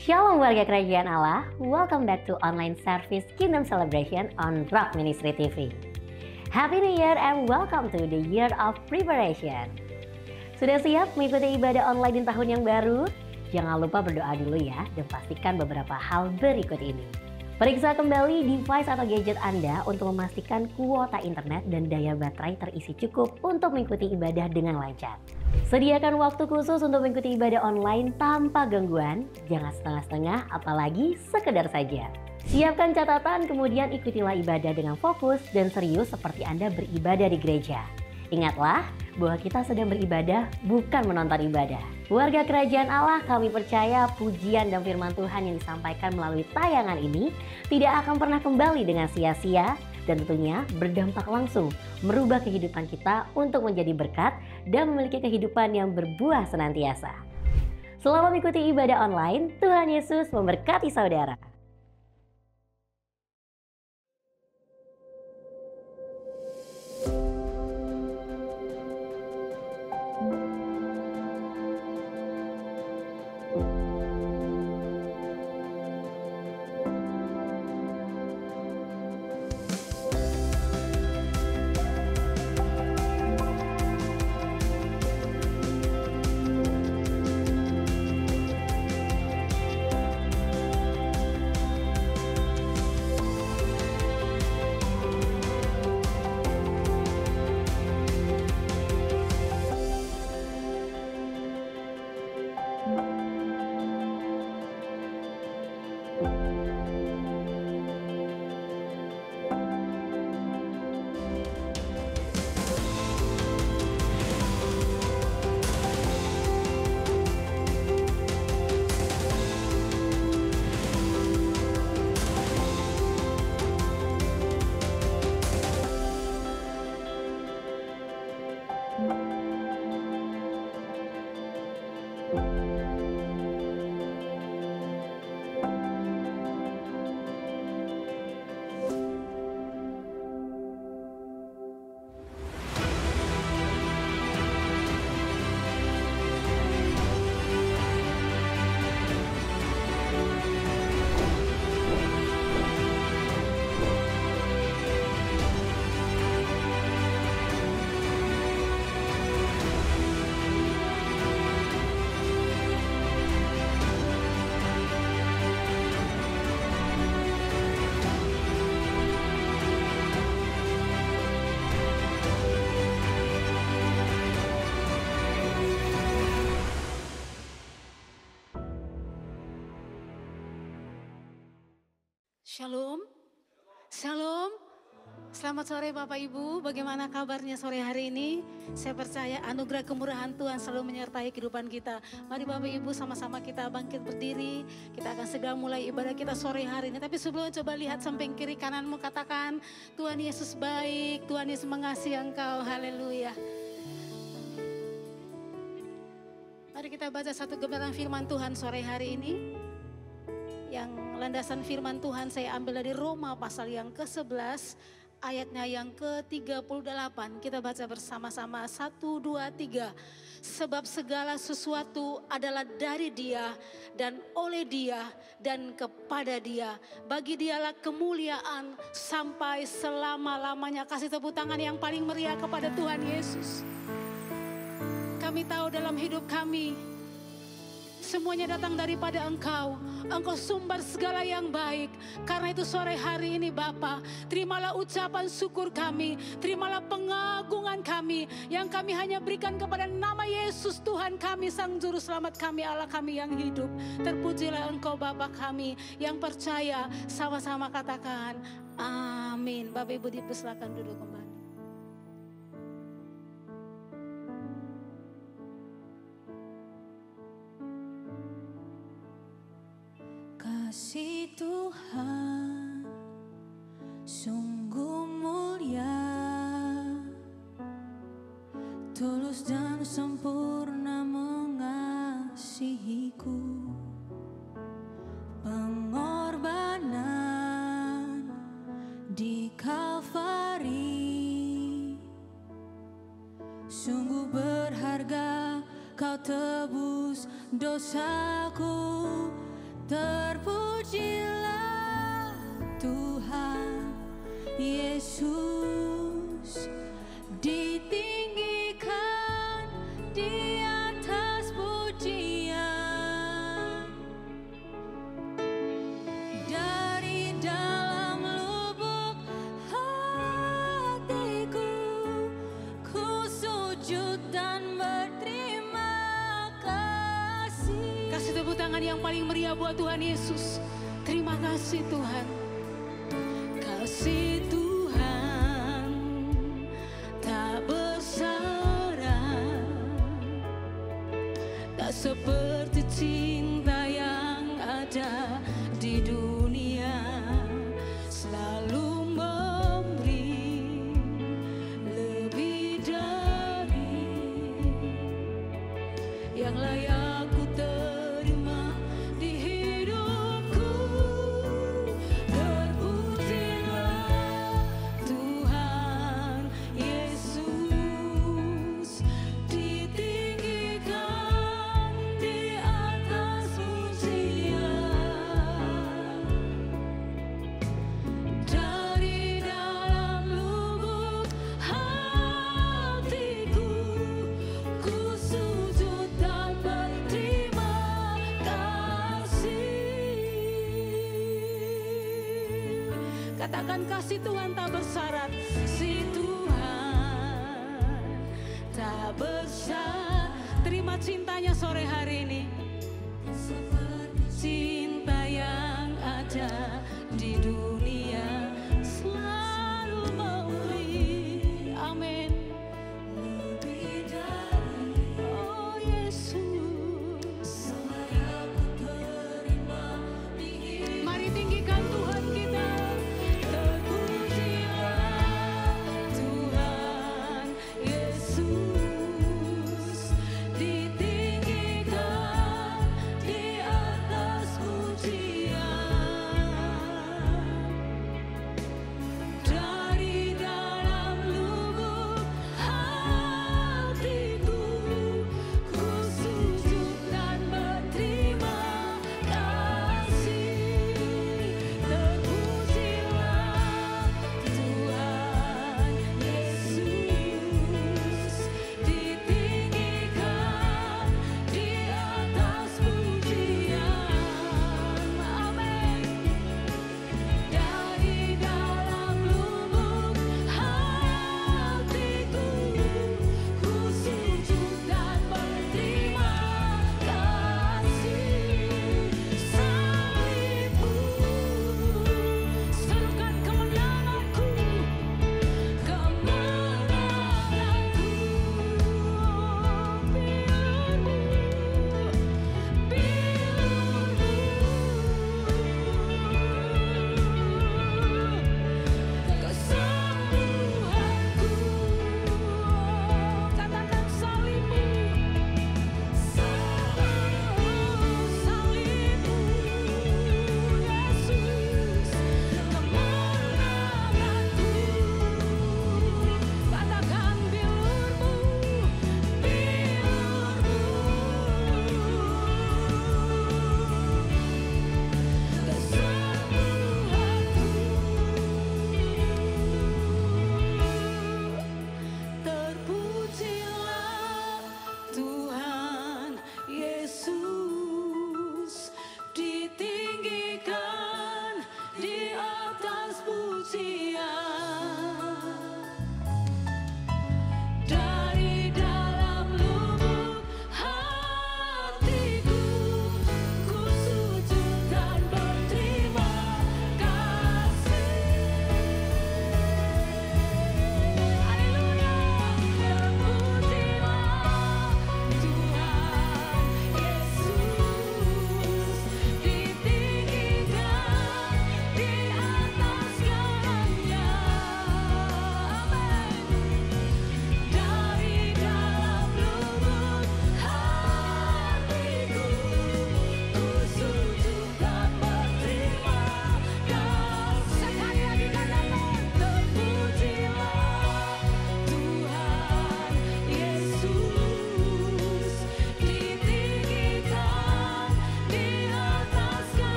Shalom warga kerajaan Allah, welcome back to online service Kingdom Celebration on Rock Ministry TV. Happy New Year and welcome to the year of preparation. Sudah siap mengikuti ibadah online di tahun yang baru? Jangan lupa berdoa dulu ya dan pastikan beberapa hal berikut ini. Periksa kembali device atau gadget Anda untuk memastikan kuota internet dan daya baterai terisi cukup untuk mengikuti ibadah dengan lancar. Sediakan waktu khusus untuk mengikuti ibadah online tanpa gangguan, jangan setengah-setengah apalagi sekedar saja. Siapkan catatan kemudian ikutilah ibadah dengan fokus dan serius seperti Anda beribadah di gereja. Ingatlah bahwa kita sedang beribadah bukan menonton ibadah. Warga kerajaan Allah, kami percaya pujian dan firman Tuhan yang disampaikan melalui tayangan ini tidak akan pernah kembali dengan sia-sia dan tentunya berdampak langsung merubah kehidupan kita untuk menjadi berkat dan memiliki kehidupan yang berbuah senantiasa. Selamat mengikuti ibadah online, Tuhan Yesus memberkati saudara. Shalom, Shalom, selamat sore Bapak Ibu, bagaimana kabarnya sore hari ini? Saya percaya anugerah kemurahan Tuhan selalu menyertai kehidupan kita. Mari Bapak Ibu sama-sama kita bangkit berdiri, kita akan segera mulai ibadah kita sore hari ini. Tapi sebelumnya coba lihat samping kiri kananmu, katakan Tuhan Yesus baik, Tuhan Yesus mengasihi engkau, haleluya. Mari kita baca satu kebenaran firman Tuhan sore hari ini. Yang landasan firman Tuhan saya ambil dari Roma pasal yang ke-11 ayatnya yang ke-38. Kita baca bersama-sama 1, 2, 3. Sebab segala sesuatu adalah dari Dia dan oleh Dia dan kepada Dia. Bagi Dialah kemuliaan sampai selama-lamanya. Kasih tepuk tangan yang paling meriah kepada Tuhan Yesus. Kami tahu dalam hidup kami semuanya datang daripada Engkau. Engkau sumber segala yang baik. Karena itu sore hari ini Bapa, terimalah ucapan syukur kami. Terimalah pengagungan kami. Yang kami hanya berikan kepada nama Yesus Tuhan kami, Sang Juru Selamat kami, Allah kami yang hidup. Terpujilah Engkau Bapa kami yang percaya. Sama-sama katakan amin. Bapak Ibu dipersilakan duduk kembali. Kasih Tuhan sungguh mulia, tulus dan sempurna mengasihiku. Pengorbanan di Kalvari sungguh berharga, kau tebus dosaku. Terpujilah Tuhan Yesus, ditinggikan di atas pujian. Dari dalam lubuk hatiku, ku sujud dan berterima kasih. Kasih tepuk tangan yang paling meriah buat Tuhan Yesus. Terima kasih Tuhan. Kasih Tuhan tak bersyarat, tak seperti cinta yang ada di dunia. Selalu memberi lebih dari yang layak ku terima di hidupku. Terpujilah Tuhan Yesus, ditinggikan di atas pujian. Dari dalam lubuk hatiku, ku sujud dan berterima kasih. Katakan kasih Tuhan tak bersyarat, si Tuhan tak bersyarat. Terima cintanya sore hari ini, seperti cinta yang ada di dunia. Selalu memberi, amin, lebih dari, oh Yesus, layak ku terima di hidup. Mari tinggikan Tuhan kita. Terpujilah Tuhan Yesus, ditinggikan di atas pujian.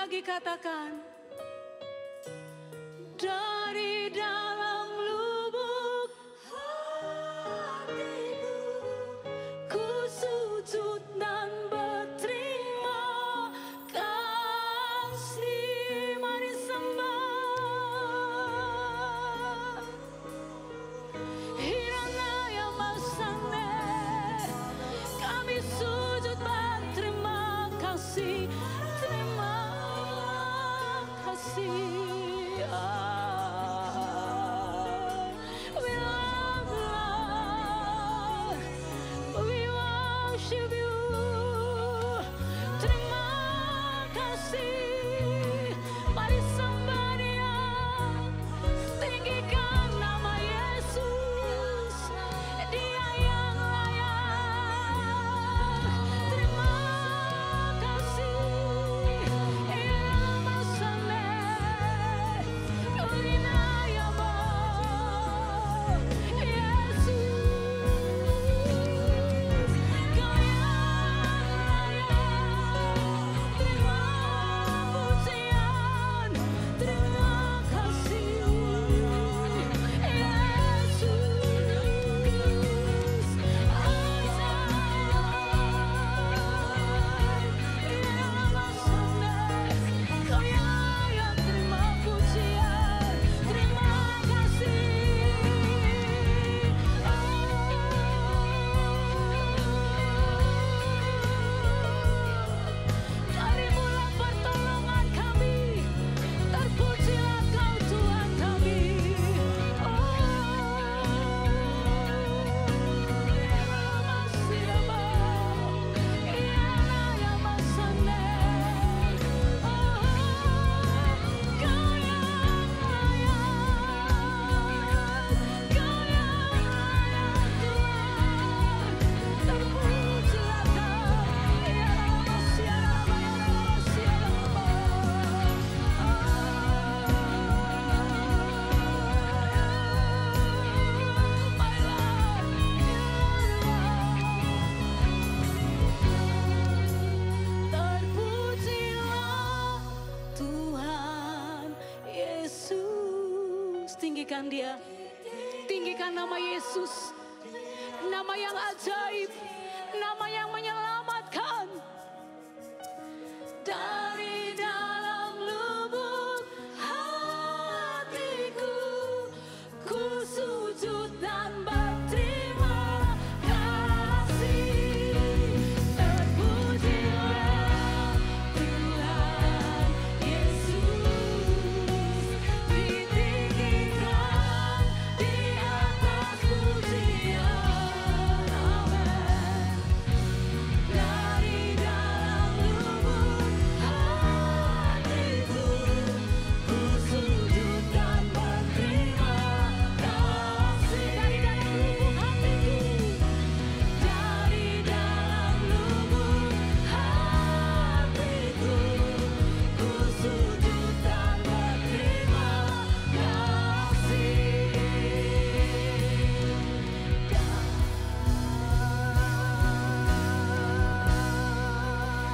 lagi katakan. Dari dalam lubuk hatiku, ku sujud dan berterima kasih. Mari sembah. Hirana yang masane, kami sujud berterima kasih. Terima kasih. We love Lord, we worship you. Terima kasih. Mari sembah Dia, tinggikan nama Yesus. Dia yang layak. Terima kasih. Tinggikan Dia, tinggikan nama Yesus, nama yang ajaib, nama yang menyelamatkan. Dari dalam lubuk hatiku, ku sujud dan berterima kasih. Terpujilah Tuhan Yesus, ditinggikan di atas pujian. Amin. Dari dalam lubuk hatiku, ku sujud dan berterima kasih. Dari dalam lubuk hatiku, dari dalam lubuk hatiku, ku sujud dan berterima kasih.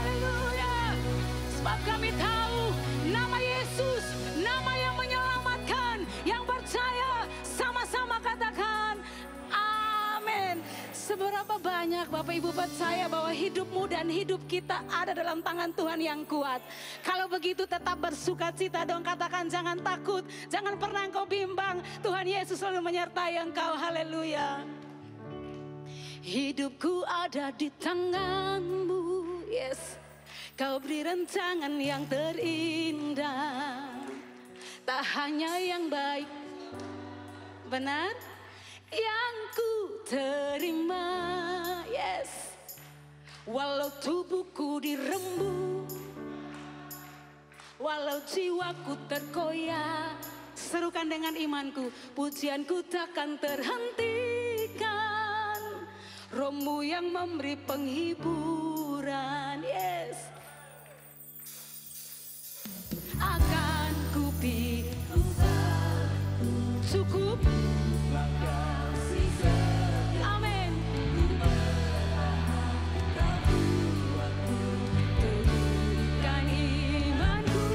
Haleluya. Sebab kami tahu nama Yesus, nama yang menyelamatkan, yang percaya, sama-sama katakan amin. Seberapa banyak Bapak Ibu percaya bahwa hidupmu dan hidup kita ada dalam tangan Tuhan yang kuat. Kalau begitu tetap bersuka cita dong, katakan jangan takut, jangan pernah engkau bimbang. Tuhan Yesus selalu menyertai engkau. Haleluya. Hidupku ada di tanganmu, yes. Kau beri rencangan yang terindah, tak hanya yang baik, benar, yang ku terima, yes. Walau tubuhku dirembuk, walau jiwaku terkoyak, serukan dengan imanku, pujianku takkan terhentikan. Rohmu yang memberi penghiburan, yes. Akan ku pikul cukup. Amin. Teguhkan imanku.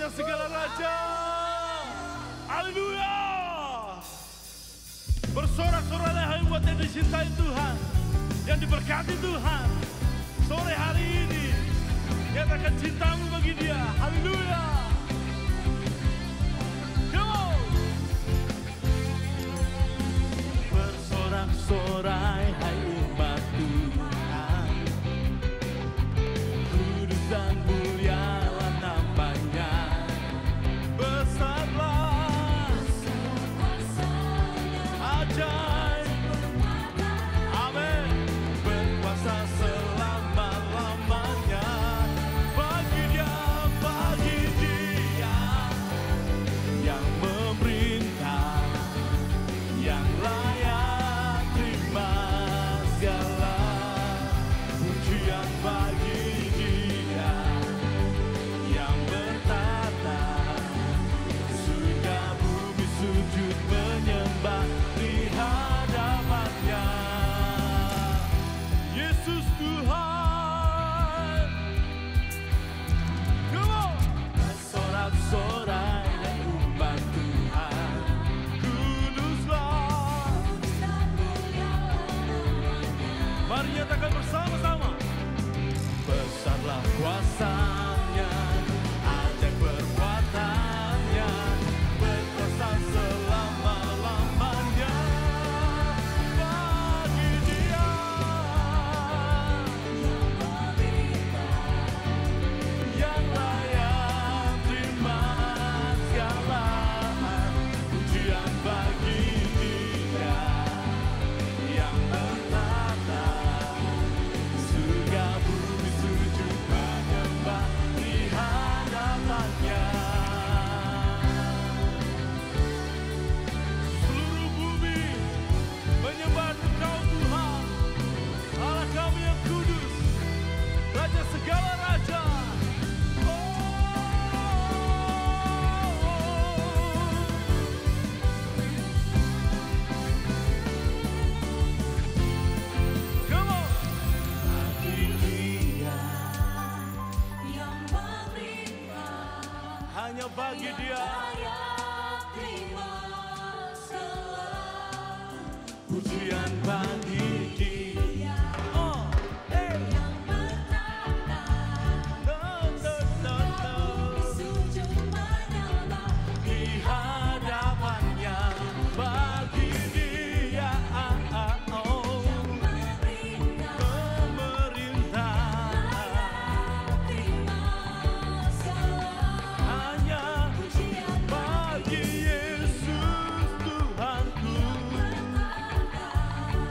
Raja segala raja. Haleluya. Bersorak-soraklah hai umat yang dicintai Tuhan, yang diberkati Tuhan. Sore hari ini nyatakan cintamu bagi Dia. Haleluya. Come on. Bersorak-sorai hai umat Tuhan, kudus dan mulialah namanya. Besarlah ajaib, amin, berkuasa selama-lamanya. Bagi Dia yang memerintah, yang layak terima segala pujian. Bagi Dia yang bertata, surga bumi sujud menyembah di hadapannya. Yesus Tuhan. Come on. Bersorak-sorai hai umat Tuhan, kuduslah. Mari nyatakan bersama-sama. Besarlah kuasa-Nya, ajaib perbuatan-Nya, berkuasa selama-lamanya. Bagi Dia yang layak terima segala pujian. Bagi Dia yang bertata, surga bumi sujud menyembah di hadapannya. Seluruh bumi menyembah Engkau Tuhan, Allah kami yang kudus, Raja segala raja. Come on. Bagi Dia, yang memerintah, hanya bagi Dia layak terima segala pujian. Bagi Dia, oh, hey, yang bertata, sujud menyembah di hadapannya. Bagi Dia, oh, pemerintah, terima segala hanya bagi Yesus Tuhanku.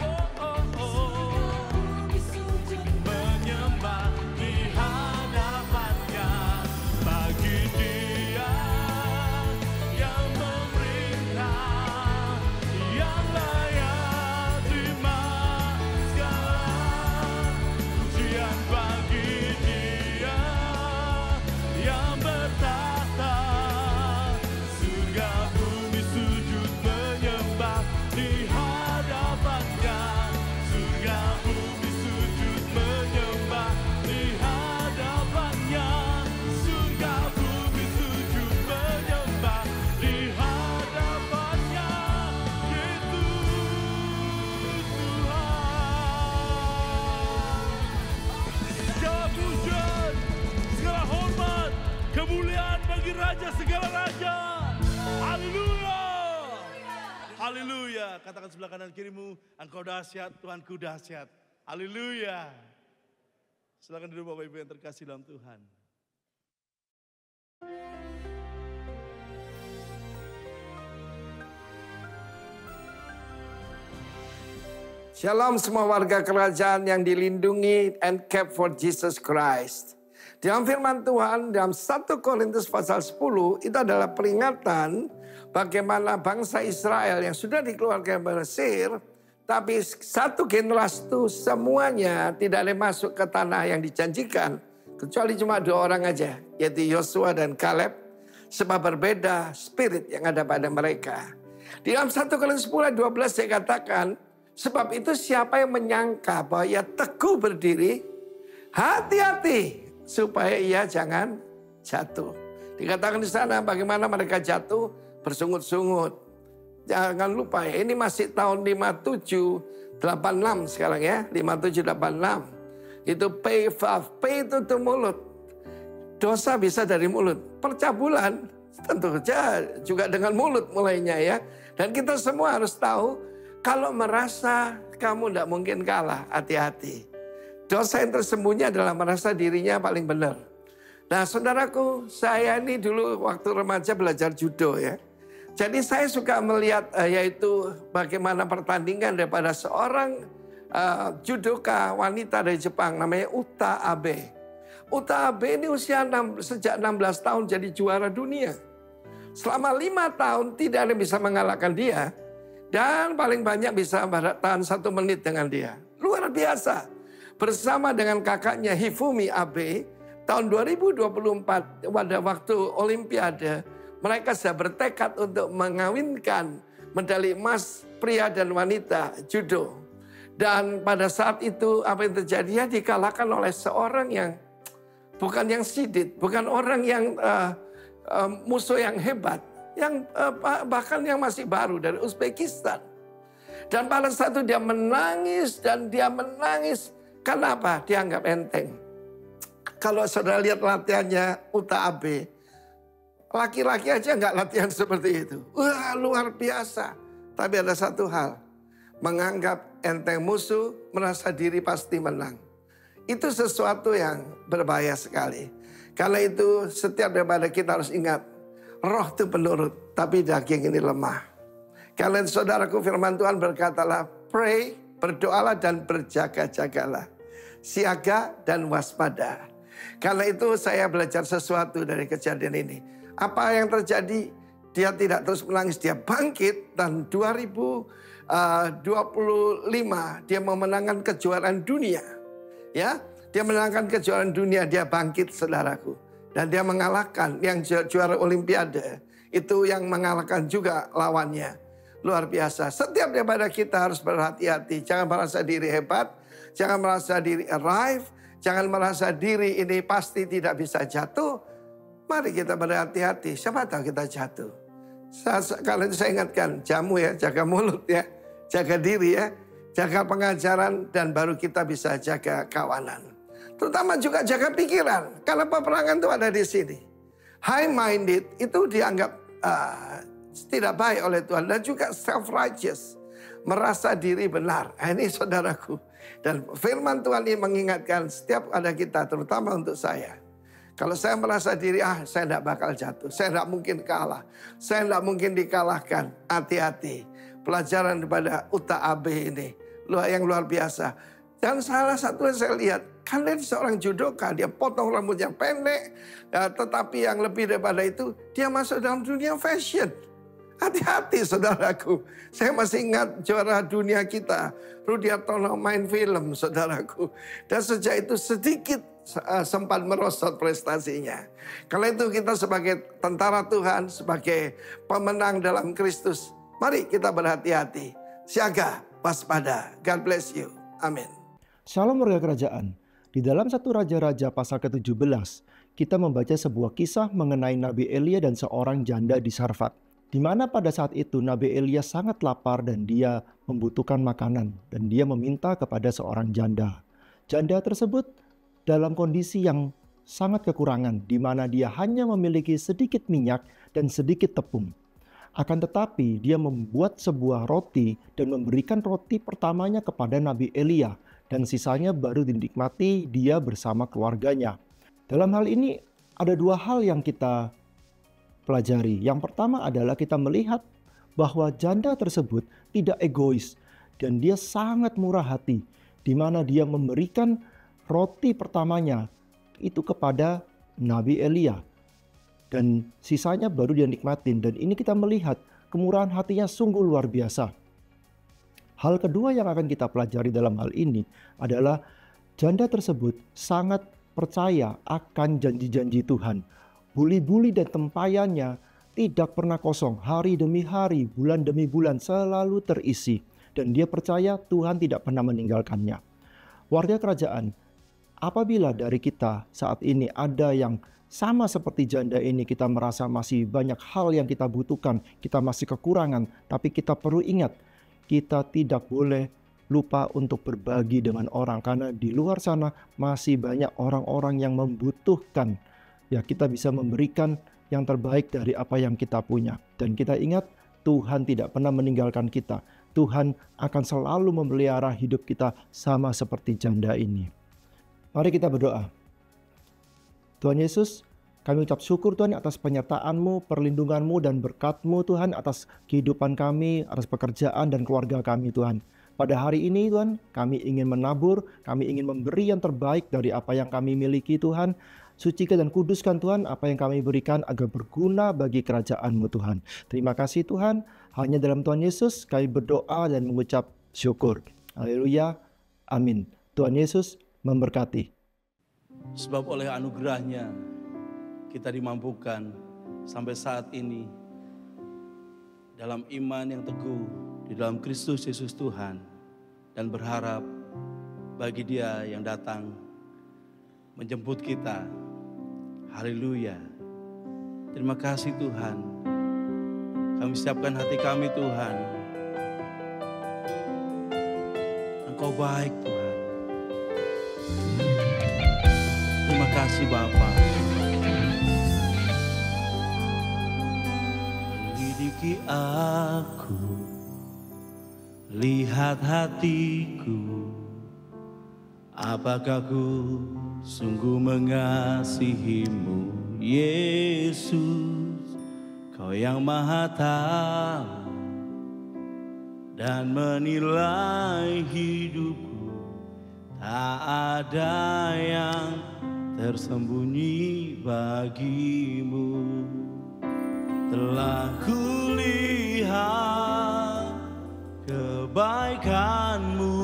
Oh, oh, oh, sujud menyembah di hadapannya. Bagi Dia yang memerintah, yang layak terima segala pujian. Bagi Dia yang bertata, surga bumi sujud menyembah di hadapannya. Surga bumi sujud menyembah di hadapannya. Surga bumi sujud menyembah di hadapannya. Yesus Tuhan. Segala pujian, segala hormat, kemuliaan bagi Raja segala raja. Haleluya. Haleluya. Katakan sebelah kanan kirimu, Engkau dahsyat, Tuhanku dahsyat. Haleluya. Silakan duduk Bapak Ibu yang terkasih dalam Tuhan. Shalom semua warga kerajaan yang dilindungi and kept for Jesus Christ. Dalam firman Tuhan dalam 1 Korintus pasal 10 itu adalah peringatan bagaimana bangsa Israel yang sudah dikeluarkan dari Mesir, tapi satu generasi itu semuanya tidak ada masuk ke tanah yang dijanjikan. Kecuali cuma 2 orang aja, yaitu Yosua dan Kaleb. Sebab berbeda spirit yang ada pada mereka. Di dalam 1 Korintus 10 ayat 12 saya katakan, sebab itu siapa yang menyangka bahwa ia teguh berdiri, hati-hati supaya ia jangan jatuh. Dikatakan di sana bagaimana mereka jatuh bersungut-sungut. Jangan lupa ya, ini masih tahun 5786 sekarang ya, 5786. Itu pay itu tuh mulut. Dosa bisa dari mulut. Percabulan tentu saja juga dengan mulut mulainya ya. Dan kita semua harus tahu kalau merasa kamu tidak mungkin kalah, hati-hati. Dosa yang tersembunyi adalah merasa dirinya paling benar. Nah saudaraku, saya ini dulu waktu remaja belajar judo ya. Jadi saya suka melihat yaitu bagaimana pertandingan daripada seorang judoka wanita dari Jepang namanya Uta Abe. Uta Abe ini sejak 16 tahun jadi juara dunia. Selama 5 tahun tidak ada yang bisa mengalahkan dia. Dan paling banyak bisa tahan 1 menit dengan dia. Luar biasa. Bersama dengan kakaknya Hifumi Abe, tahun 2024 pada waktu Olimpiade, mereka sudah bertekad untuk mengawinkan medali emas pria dan wanita judo. Dan pada saat itu apa yang terjadi? Dia dikalahkan oleh seorang yang bukan yang sidit, bukan orang yang musuh yang hebat, yang bahkan yang masih baru dari Uzbekistan. Dan pada saat itu dia menangis dan dia menangis. Kenapa? Dianggap enteng. Kalau saudara lihat latihannya Uta Abe, laki-laki aja nggak latihan seperti itu. Wah luar biasa. Tapi ada satu hal, menganggap enteng musuh, merasa diri pasti menang. Itu sesuatu yang berbahaya sekali. Karena itu setiap daripada kita harus ingat, roh itu penurut, tapi daging ini lemah. Karena saudaraku firman Tuhan berkatalah, pray, berdoalah dan berjaga-jagalah. Siaga dan waspada. Karena itu saya belajar sesuatu dari kejadian ini. Apa yang terjadi? Dia tidak terus menangis, dia bangkit dan 2025 dia memenangkan kejuaraan dunia. Ya, dia menangkan kejuaraan dunia, dia bangkit saudaraku. Dan dia mengalahkan yang juara Olimpiade. Itu yang mengalahkan juga lawannya. Luar biasa. Setiap daripada kita harus berhati-hati. Jangan merasa diri hebat. Jangan merasa diri arrive. Jangan merasa diri ini pasti tidak bisa jatuh. Mari kita berhati-hati. Siapa tahu kita jatuh. Kalau itu saya ingatkan. Jamu ya, jaga mulut ya. Jaga diri ya. Jaga pengajaran dan baru kita bisa jaga kawanan. Terutama juga jaga pikiran. Karena peperangan itu ada di sini. High-minded itu dianggap tidak baik oleh Tuhan. Dan juga self-righteous. Merasa diri benar. Ini saudaraku. Dan firman Tuhan ini mengingatkan setiap ada kita, terutama untuk saya. Kalau saya merasa diri, saya tidak bakal jatuh. Saya tidak mungkin kalah. Saya tidak mungkin dikalahkan. Hati-hati. Pelajaran daripada Uta Abe ini. Yang luar biasa. Dan salah satu yang saya lihat. Kan dia seorang judoka. Dia potong rambutnya pendek. Tetapi yang lebih daripada itu. Dia masuk dalam dunia fashion. Hati-hati saudaraku. Saya masih ingat juara dunia kita. Rudi Hartono main film saudaraku. Dan sejak itu sedikit sempat merosot prestasinya. Karena itu kita sebagai tentara Tuhan. Sebagai pemenang dalam Kristus. Mari kita berhati-hati. Siaga, waspada. God bless you. Amin. Shalom warga kerajaan. Di dalam 1 Raja-Raja pasal ke-17. Kita membaca sebuah kisah mengenai Nabi Elia dan seorang janda di Sarfat. Di mana pada saat itu Nabi Elia sangat lapar dan dia membutuhkan makanan. Dan dia meminta kepada seorang janda. Janda tersebut dalam kondisi yang sangat kekurangan. Di mana dia hanya memiliki sedikit minyak dan sedikit tepung. Akan tetapi dia membuat sebuah roti dan memberikan roti pertamanya kepada Nabi Elia. Dan sisanya baru dinikmati dia bersama keluarganya. Dalam hal ini ada dua hal yang kita pelajari. Yang pertama adalah kita melihat bahwa janda tersebut tidak egois dan dia sangat murah hati, di mana dia memberikan roti pertamanya itu kepada Nabi Elia dan sisanya baru dia nikmatin. Dan ini kita melihat kemurahan hatinya sungguh luar biasa. Hal kedua yang akan kita pelajari dalam hal ini adalah janda tersebut sangat percaya akan janji-janji Tuhan. Buli-buli dan tempayannya tidak pernah kosong. Hari demi hari, bulan demi bulan selalu terisi. Dan dia percaya Tuhan tidak pernah meninggalkannya. Warga kerajaan, apabila dari kita saat ini ada yang sama seperti janda ini, kita merasa masih banyak hal yang kita butuhkan, kita masih kekurangan, tapi kita perlu ingat, kita tidak boleh lupa untuk berbagi dengan orang, karena di luar sana masih banyak orang-orang yang membutuhkan. Ya, kita bisa memberikan yang terbaik dari apa yang kita punya. Dan kita ingat, Tuhan tidak pernah meninggalkan kita. Tuhan akan selalu memelihara hidup kita sama seperti janda ini. Mari kita berdoa. Tuhan Yesus, kami ucap syukur Tuhan atas penyertaan-Mu, perlindungan-Mu, dan berkat-Mu Tuhan atas kehidupan kami, atas pekerjaan dan keluarga kami Tuhan. Pada hari ini Tuhan, kami ingin menabur, kami ingin memberi yang terbaik dari apa yang kami miliki Tuhan. Sucikan dan kuduskan Tuhan apa yang kami berikan agar berguna bagi kerajaan-Mu Tuhan. Terima kasih Tuhan, hanya dalam Tuhan Yesus kami berdoa dan mengucap syukur. Haleluya, amin. Tuhan Yesus memberkati. Sebab oleh anugerahnya kita dimampukan sampai saat ini dalam iman yang teguh di dalam Kristus Yesus Tuhan, dan berharap bagi Dia yang datang menjemput kita. Haleluya. Terima kasih Tuhan. Kami siapkan hati kami Tuhan. Engkau baik Tuhan. Terima kasih Bapa. Lidiki aku, lihat hatiku, apakah ku sungguh mengasihi-Mu, Yesus, Kau yang Maha Tahu dan menilai hidupku, tak ada yang tersembunyi bagimu. Telah kulihat kebaikan-Mu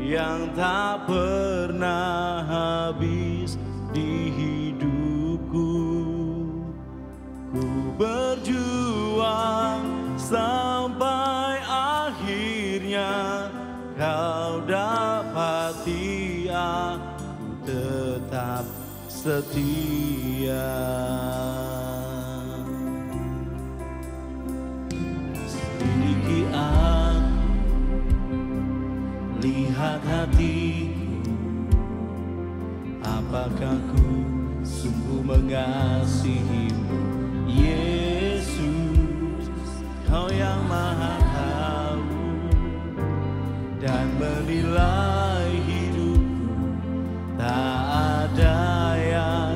yang tak pernah habis di hidupku. Ku berjuang sampai akhirnya Kau dapati aku tetap setia. Selidiki aku, lihat hatiku, apakah ku sungguh mengasihi-Mu, Yesus, Kau yang Maha Tahu dan menilai hidupku, tak ada yang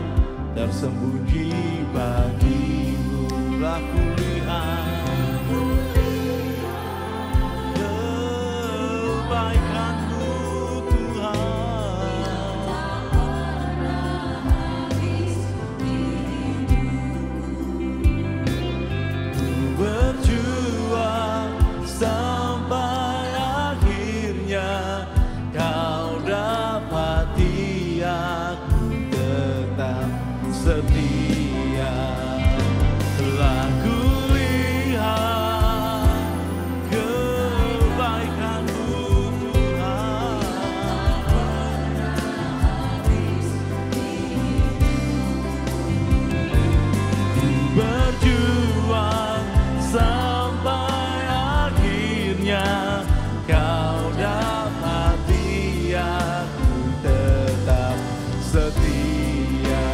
tersembunyi bagimu. Telah kulihat kebaikan-Mu Tuhan, ku berjuang sampai akhirnya Kau dapati aku tetap setia. Telah kulihat kebaikan-Mu Tuhan, ku berjuang sampai akhirnya Kau dapati aku tetap setia.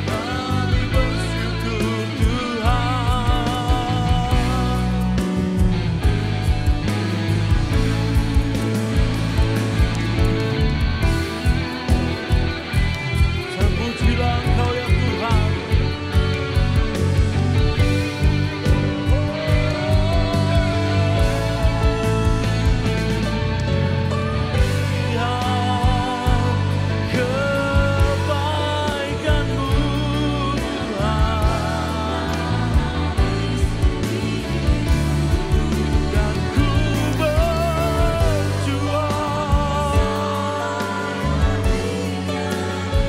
Kami bersyukur Tuhan. Terpujilah Engkau ya Tuhan. Lihat kebaikan-Mu Tuhan, dan ku berjuang,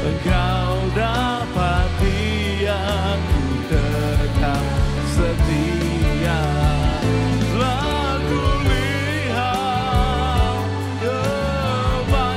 Engkau dapati aku tetap setia. Telah kulihat kebaikan-Mu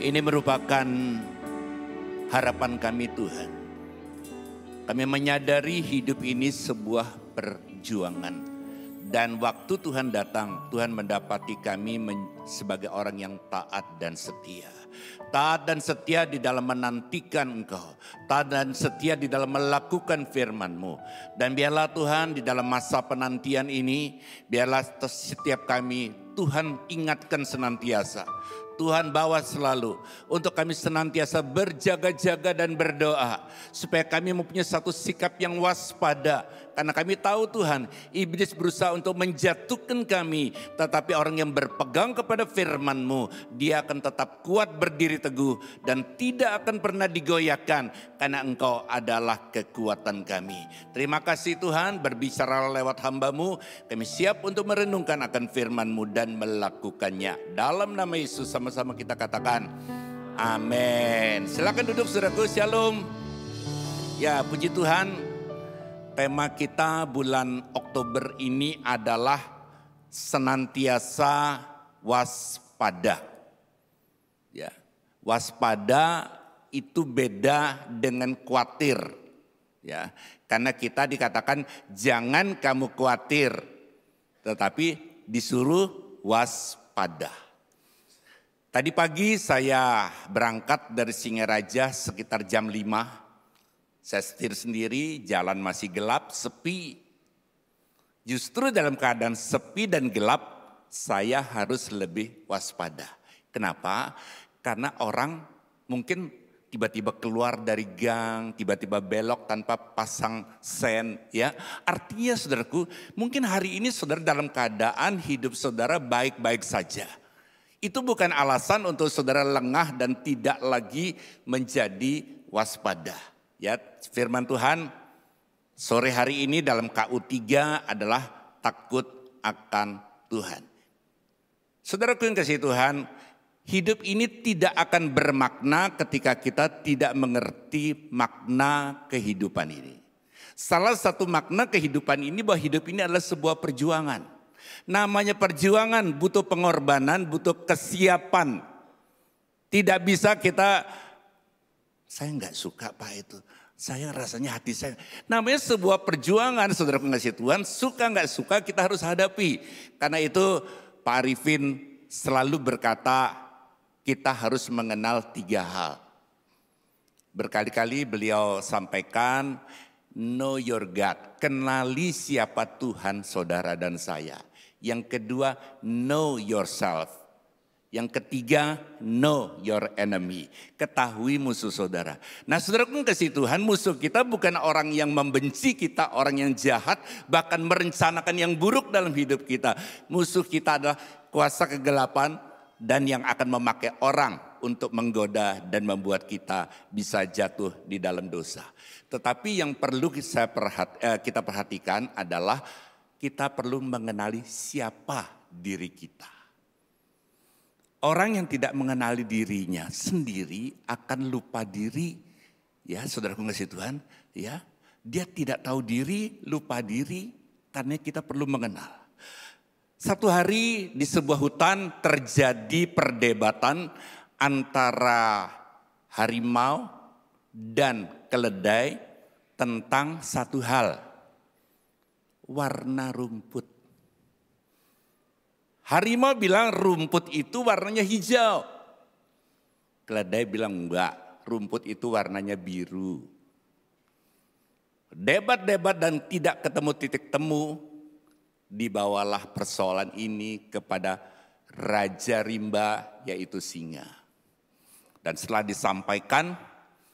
Ini merupakan harapan kami Tuhan. Kami menyadari hidup ini sebuah perjuangan. Dan waktu Tuhan datang, Tuhan mendapati kami sebagai orang yang taat dan setia. Taat dan setia di dalam menantikan Engkau. Taat dan setia di dalam melakukan firman-Mu. Dan biarlah Tuhan di dalam masa penantian ini, biarlah setiap kami Tuhan ingatkan senantiasa. Tuhan bawa selalu untuk kami senantiasa berjaga-jaga dan berdoa. Supaya kami mempunyai satu sikap yang waspada. Karena kami tahu Tuhan, iblis berusaha untuk menjatuhkan kami. Tetapi orang yang berpegang kepada firman-Mu, dia akan tetap kuat berdiri teguh. Dan tidak akan pernah digoyahkan. Karena Engkau adalah kekuatan kami. Terima kasih Tuhan, berbicara lewat hamba-Mu. Kami siap untuk merenungkan akan firman-Mu dan melakukannya. Dalam nama Yesus sama-sama kita katakan amin. Silakan duduk saudaraku, shalom. Ya puji Tuhan. Tema kita bulan Oktober ini adalah senantiasa waspada. Ya, waspada itu beda dengan khawatir. Ya, karena kita dikatakan jangan kamu khawatir, tetapi disuruh waspada. Tadi pagi saya berangkat dari Singaraja sekitar jam 5. Saya setir sendiri, jalan masih gelap, sepi. Justru dalam keadaan sepi dan gelap, saya harus lebih waspada. Kenapa? Karena orang mungkin tiba-tiba keluar dari gang, tiba-tiba belok tanpa pasang sen. Ya, artinya saudaraku, mungkin hari ini saudara dalam keadaan hidup saudara baik-baik saja. Itu bukan alasan untuk saudara lengah dan tidak lagi menjadi waspada. Ya, firman Tuhan sore hari ini dalam KU3 adalah takut akan Tuhan. Saudaraku yang kasih Tuhan, hidup ini tidak akan bermakna ketika kita tidak mengerti makna kehidupan ini. Salah satu makna kehidupan ini bahwa hidup ini adalah sebuah perjuangan. Namanya perjuangan butuh pengorbanan, butuh kesiapan. Tidak bisa kita, saya nggak suka Pak itu. Saya rasanya hati saya. Namanya sebuah perjuangan saudara pengasih Tuhan. Suka nggak suka kita harus hadapi. Karena itu Pak Arifin selalu berkata kita harus mengenal 3 hal. Berkali-kali beliau sampaikan know your God. Kenali siapa Tuhan saudara dan saya. Yang kedua know yourself. Yang ketiga, know your enemy. Ketahui musuh saudara. Nah saudaraku kasih Tuhan, musuh kita bukan orang yang membenci kita, orang yang jahat, bahkan merencanakan yang buruk dalam hidup kita. Musuh kita adalah kuasa kegelapan dan yang akan memakai orang untuk menggoda dan membuat kita bisa jatuh di dalam dosa. Tetapi yang perlu kita perhatikan adalah kita perlu mengenali siapa diri kita. Orang yang tidak mengenali dirinya sendiri akan lupa diri. Ya, saudaraku kasih Tuhan, ya. Dia tidak tahu diri, lupa diri karena kita perlu mengenal. Satu hari di sebuah hutan terjadi perdebatan antara harimau dan keledai tentang satu hal. Warna rumput. Harimau bilang rumput itu warnanya hijau. Keledai bilang enggak, rumput itu warnanya biru. Debat-debat dan tidak ketemu titik temu. Dibawalah persoalan ini kepada Raja Rimba yaitu singa. Dan setelah disampaikan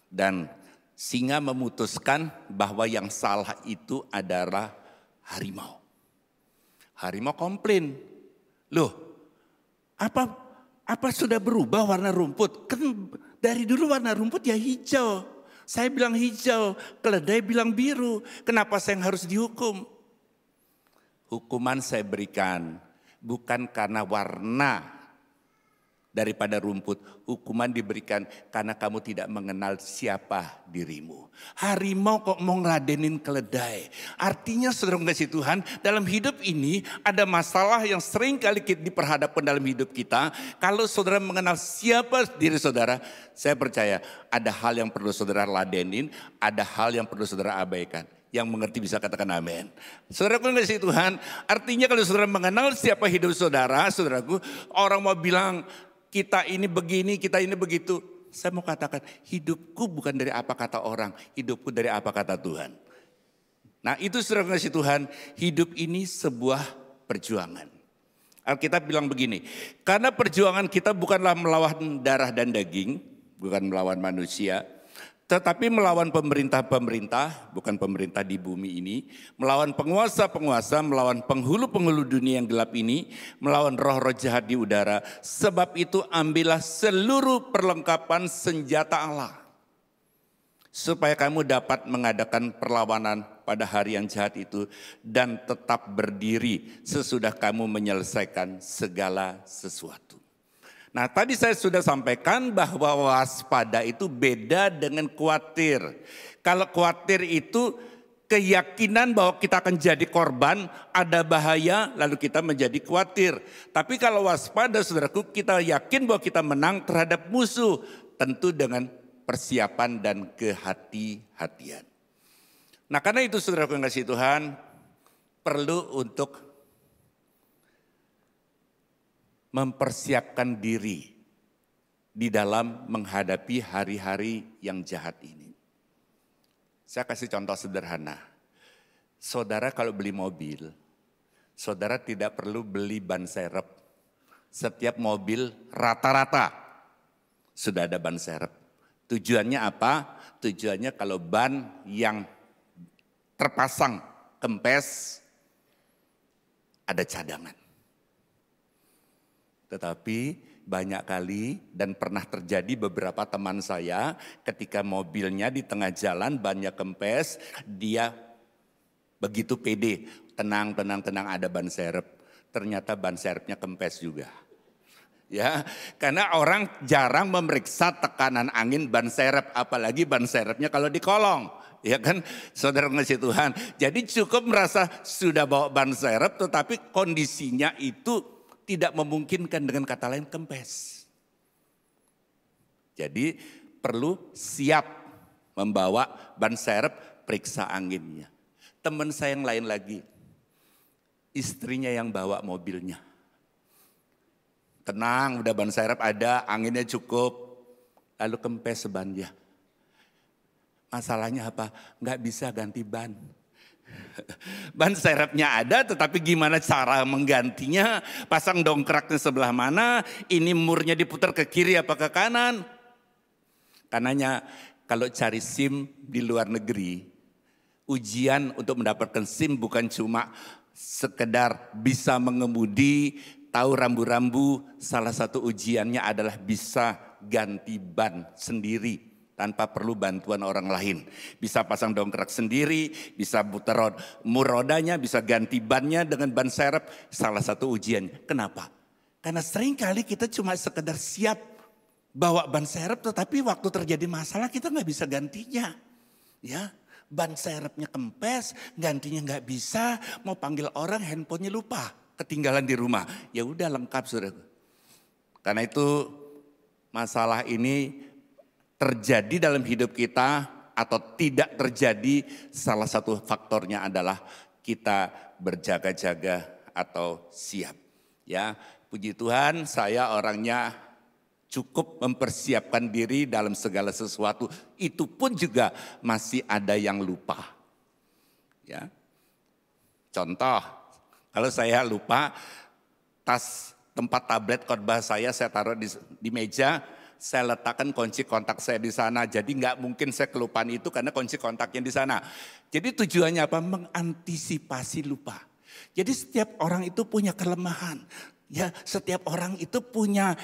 dan singa memutuskan bahwa yang salah itu adalah harimau. Harimau komplain. Loh, apa sudah berubah warna rumput? Kan dari dulu warna rumput ya hijau. Saya bilang hijau, keledai bilang biru. Kenapa saya harus dihukum? Hukuman saya berikan bukan karena warna daripada rumput. Hukuman diberikan karena kamu tidak mengenal siapa dirimu. Harimau kok mau ngeladenin keledai. Artinya saudara mengasihi Tuhan, dalam hidup ini ada masalah yang sering kali kita diperhadapkan dalam hidup kita. Kalau saudara mengenal siapa diri saudara, saya percaya ada hal yang perlu saudara ladenin, ada hal yang perlu saudara abaikan. Yang mengerti bisa katakan amin. Saudaraku yang kasih Tuhan, artinya kalau saudara mengenal siapa hidup saudara, saudaraku, orang mau bilang kita ini begini, kita ini begitu. Saya mau katakan hidupku bukan dari apa kata orang, hidupku dari apa kata Tuhan. Nah itu saudaraku yang kasih Tuhan, hidup ini sebuah perjuangan. Alkitab bilang begini, karena perjuangan kita bukanlah melawan darah dan daging, bukan melawan manusia, tetapi melawan pemerintah-pemerintah, bukan pemerintah di bumi ini, melawan penguasa-penguasa, melawan penghulu-penghulu dunia yang gelap ini, melawan roh-roh jahat di udara. Sebab itu ambillah seluruh perlengkapan senjata Allah, supaya kamu dapat mengadakan perlawanan pada hari yang jahat itu dan tetap berdiri sesudah kamu menyelesaikan segala sesuatu. Nah tadi saya sudah sampaikan bahwa waspada itu beda dengan khawatir. Kalau khawatir itu keyakinan bahwa kita akan jadi korban, ada bahaya lalu kita menjadi khawatir. Tapi kalau waspada saudaraku, kita yakin bahwa kita menang terhadap musuh. Tentu dengan persiapan dan kehati-hatian. Nah karena itu saudaraku yang kasih Tuhan, perlu untuk mempersiapkan diri di dalam menghadapi hari-hari yang jahat ini. Saya kasih contoh sederhana. Saudara kalau beli mobil, saudara tidak perlu beli ban serep. Setiap mobil rata-rata sudah ada ban serep. Tujuannya apa? Tujuannya kalau ban yang terpasang kempes ada cadangan. Tetapi banyak kali dan pernah terjadi beberapa teman saya ketika mobilnya di tengah jalan bannya kempes, dia begitu pede, tenang ada ban serep. Ternyata ban serepnya kempes juga. Ya, karena orang jarang memeriksa tekanan angin ban serep, apalagi ban serepnya kalau di kolong. Ya kan, saudara ngasih Tuhan. Jadi cukup merasa sudah bawa ban serep tetapi kondisinya itu tidak memungkinkan, dengan kata lain kempes. Jadi perlu siap membawa ban serep, periksa anginnya. Teman saya yang lain lagi, istrinya yang bawa mobilnya. Tenang, udah ban serep ada, anginnya cukup, lalu kempes bannya. Masalahnya apa? Nggak bisa ganti ban. Ban serepnya ada tetapi gimana cara menggantinya, pasang dongkraknya sebelah mana, ini murnya diputar ke kiri apa ke kanan. Karenanya kalau cari SIM di luar negeri, ujian untuk mendapatkan SIM bukan cuma sekedar bisa mengemudi, tahu rambu-rambu, salah satu ujiannya adalah bisa ganti ban sendiri tanpa perlu bantuan orang lain. Bisa pasang dongkrak sendiri, bisa putar mur rodanya, bisa ganti bannya dengan ban serep. Salah satu ujian. Kenapa? Karena sering kali kita cuma sekedar siap bawa ban serep, tetapi waktu terjadi masalah kita nggak bisa gantinya. Ya, ban serepnya kempes, gantinya nggak bisa. Mau panggil orang, handphonenya lupa, ketinggalan di rumah. Ya udah lengkap saudara. Karena itu masalah ini terjadi dalam hidup kita atau tidak terjadi, salah satu faktornya adalah kita berjaga-jaga atau siap. Ya, puji Tuhan, saya orangnya cukup mempersiapkan diri dalam segala sesuatu. Itu pun juga masih ada yang lupa. Ya. Contoh, kalau saya lupa tas tempat tablet khotbah saya taruh di meja. Saya letakkan kunci kontak saya di sana. Jadi nggak mungkin saya kelupaan itu karena kunci kontaknya di sana. Jadi tujuannya apa? Mengantisipasi lupa. Jadi setiap orang itu punya kelemahan. Ya, setiap orang itu punya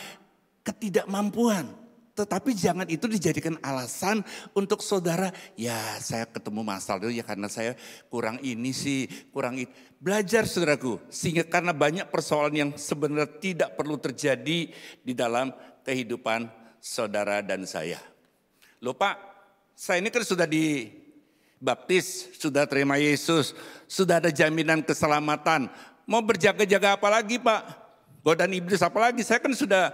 ketidakmampuan. Tetapi jangan itu dijadikan alasan untuk saudara, ya saya ketemu masalah itu ya karena saya kurang ini sih, kurang itu. Belajar saudaraku, sehingga karena banyak persoalan yang sebenarnya tidak perlu terjadi di dalam kehidupan saudara dan saya. Loh Pak, saya ini kan sudah dibaptis, sudah terima Yesus, sudah ada jaminan keselamatan. Mau berjaga-jaga apa lagi Pak? Godaan iblis apa lagi? Saya kan sudah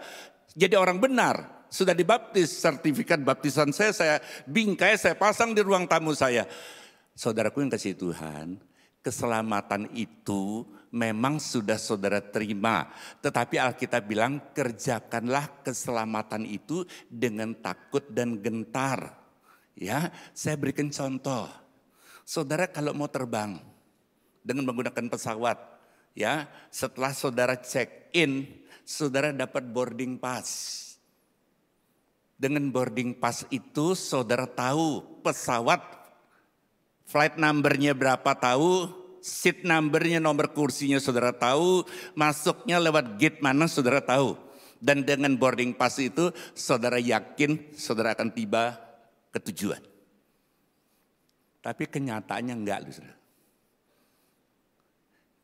jadi orang benar. Sudah dibaptis, sertifikat baptisan saya bingkai, saya pasang di ruang tamu saya. Saudaraku yang kasih Tuhan, keselamatan itu memang sudah saudara terima. Tetapi Alkitab bilang kerjakanlah keselamatan itu dengan takut dan gentar. Ya, saya berikan contoh. Saudara kalau mau terbang dengan menggunakan pesawat, ya, setelah saudara check in, saudara dapat boarding pass. Dengan boarding pass itu saudara tahu pesawat flight numbernya berapa tahu, seat numbernya nomor kursinya saudara tahu, masuknya lewat gate mana saudara tahu. Dan dengan boarding pass itu saudara yakin saudara akan tiba ke tujuan. Tapi kenyataannya enggak loh saudara.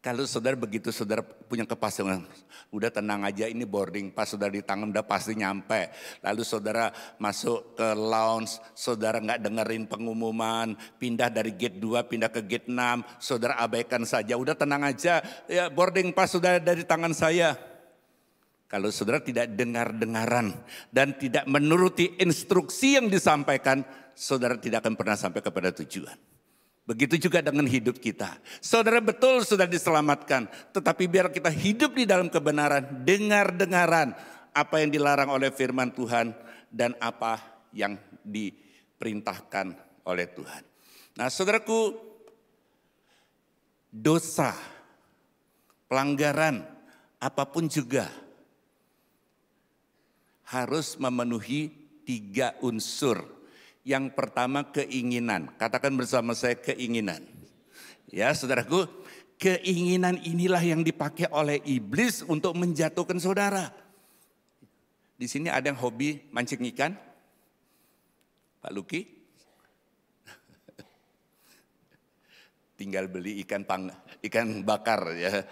Kalau saudara begitu saudara punya kepastian, udah tenang aja ini boarding pass saudara di tangan udah pasti nyampe. Lalu saudara masuk ke lounge, saudara nggak dengerin pengumuman, pindah dari gate 2 pindah ke gate 6, saudara abaikan saja, udah tenang aja, ya boarding pass sudah ada di tangan saya. Kalau saudara tidak dengar-dengaran dan tidak menuruti instruksi yang disampaikan, saudara tidak akan pernah sampai kepada tujuan. Begitu juga dengan hidup kita. Saudara betul sudah diselamatkan. Tetapi biar kita hidup di dalam kebenaran. Dengar-dengaran apa yang dilarang oleh firman Tuhan. Dan apa yang diperintahkan oleh Tuhan. Nah saudaraku, dosa, pelanggaran, apapun juga harus memenuhi 3 unsur. Yang pertama keinginan, katakan bersama saya keinginan. Ya saudaraku, keinginan inilah yang dipakai oleh iblis untuk menjatuhkan saudara. Di sini ada yang hobi mancing ikan? Pak Luki? Tinggal beli ikan bakar ya.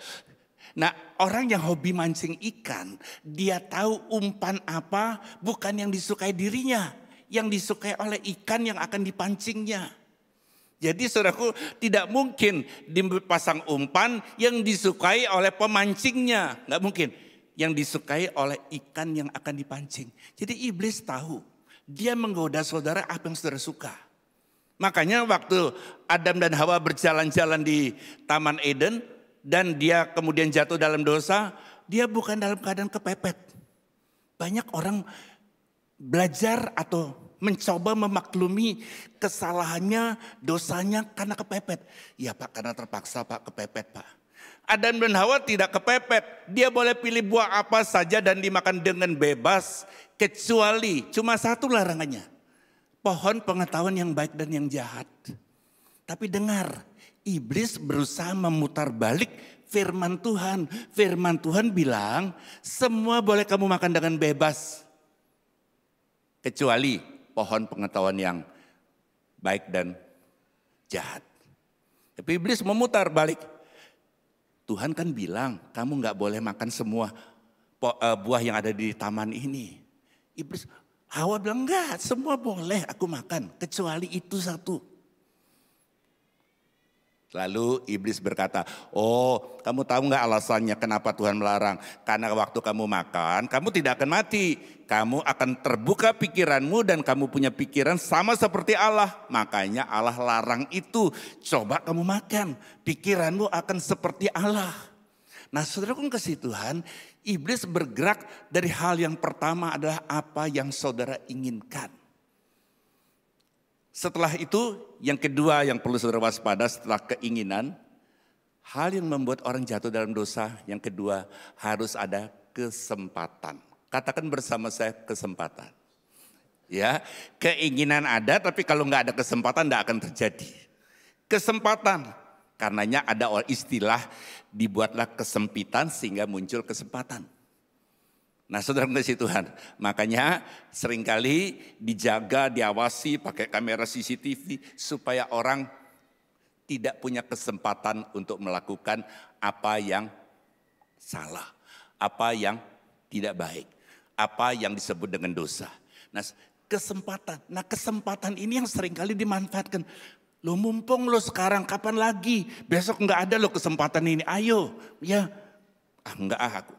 Nah orang yang hobi mancing ikan, dia tahu umpan apa bukan yang disukai dirinya. Yang disukai oleh ikan yang akan dipancingnya. Jadi saudaraku tidak mungkin dipasang umpan yang disukai oleh pemancingnya. Nggak mungkin. Yang disukai oleh ikan yang akan dipancing. Jadi iblis tahu. Dia menggoda saudara apa yang saudara suka. Makanya waktu Adam dan Hawa berjalan-jalan di Taman Eden. Dan dia kemudian jatuh dalam dosa. Dia bukan dalam keadaan kepepet. Banyak orang belajar atau mencoba memaklumi kesalahannya, dosanya karena kepepet. Ya Pak, karena terpaksa Pak, kepepet Pak. Adam dan Hawa tidak kepepet. Dia boleh pilih buah apa saja dan dimakan dengan bebas. Kecuali cuma satu larangannya. Pohon pengetahuan yang baik dan yang jahat. Tapi dengar, iblis berusaha memutar balik firman Tuhan. Firman Tuhan bilang semua boleh kamu makan dengan bebas. Kecuali pohon pengetahuan yang baik dan jahat. Tapi iblis memutar balik. Tuhan kan bilang kamu gak boleh makan semua buah yang ada di taman ini. Iblis, Hawa bilang enggak, semua boleh aku makan. Kecuali itu satu. Lalu iblis berkata, oh kamu tahu gak alasannya kenapa Tuhan melarang? Karena waktu kamu makan, kamu tidak akan mati. Kamu akan terbuka pikiranmu dan kamu punya pikiran sama seperti Allah. Makanya Allah larang itu. Coba kamu makan, pikiranmu akan seperti Allah. Nah saudaraku kasih Tuhan, iblis bergerak dari hal yang pertama adalah apa yang saudara inginkan. Setelah itu yang kedua yang perlu saudara waspada setelah keinginan. Hal yang membuat orang jatuh dalam dosa yang kedua harus ada kesempatan. Katakan bersama saya kesempatan. Ya, keinginan ada tapi kalau nggak ada kesempatan nggak akan terjadi. Kesempatan, karenanya ada istilah dibuatlah kesempitan sehingga muncul kesempatan. Nah saudara kasih Tuhan, makanya seringkali dijaga, diawasi pakai kamera CCTV supaya orang tidak punya kesempatan untuk melakukan apa yang salah, apa yang tidak baik, apa yang disebut dengan dosa. Nah kesempatan ini yang seringkali dimanfaatkan. Lo mumpung lo sekarang, kapan lagi? Besok nggak ada lo kesempatan ini, ayo. Ya, enggak aku.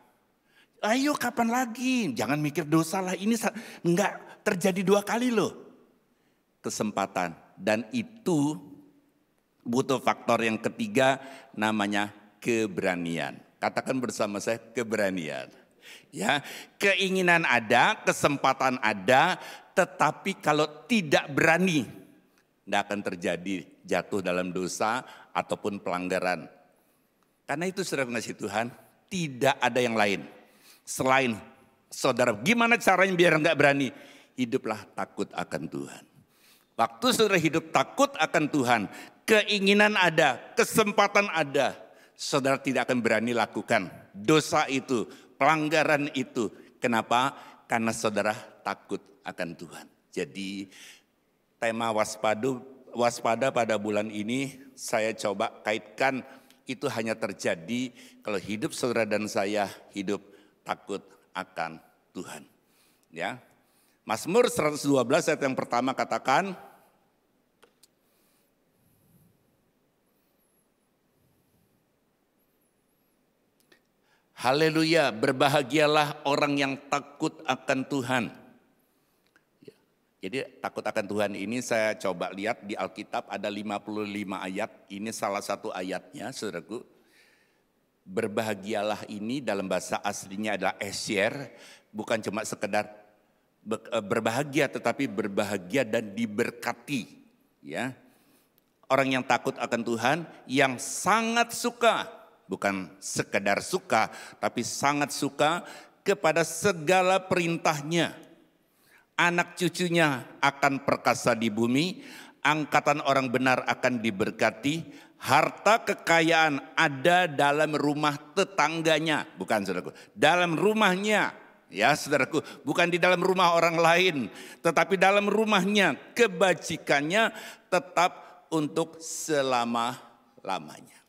Ayo kapan lagi? Jangan mikir dosa lah, ini enggak terjadi 2 kali loh. Kesempatan, dan itu butuh faktor yang ketiga namanya keberanian. Katakan bersama saya, keberanian. Ya, keinginan ada, kesempatan ada, tetapi kalau tidak berani, tidak akan terjadi jatuh dalam dosa ataupun pelanggaran. Karena itu saudara kasih Tuhan, tidak ada yang lain selain saudara. Gimana caranya biar enggak berani? Hiduplah takut akan Tuhan. Waktu saudara hidup takut akan Tuhan, keinginan ada, kesempatan ada, saudara tidak akan berani lakukan dosa itu, pelanggaran itu. Kenapa? Karena saudara takut akan Tuhan. Jadi tema waspada pada bulan ini saya coba kaitkan, itu hanya terjadi kalau hidup saudara dan saya hidup takut akan Tuhan. Ya. Mazmur 112 ayat yang pertama katakan, haleluya, berbahagialah orang yang takut akan Tuhan. Jadi takut akan Tuhan ini saya coba lihat di Alkitab ada 55 ayat, ini salah satu ayatnya saudaraku. Berbahagialah ini dalam bahasa aslinya adalah esyer, bukan cuma sekedar berbahagia tetapi berbahagia dan diberkati. Ya, orang yang takut akan Tuhan yang sangat suka, bukan sekedar suka tapi sangat suka kepada segala perintahnya. Anak cucunya akan perkasa di bumi, angkatan orang benar akan diberkati. Harta kekayaan ada dalam rumah tetangganya, bukan saudaraku, dalam rumahnya, ya saudaraku, bukan di dalam rumah orang lain, tetapi dalam rumahnya. Kebajikannya tetap untuk selama-lamanya.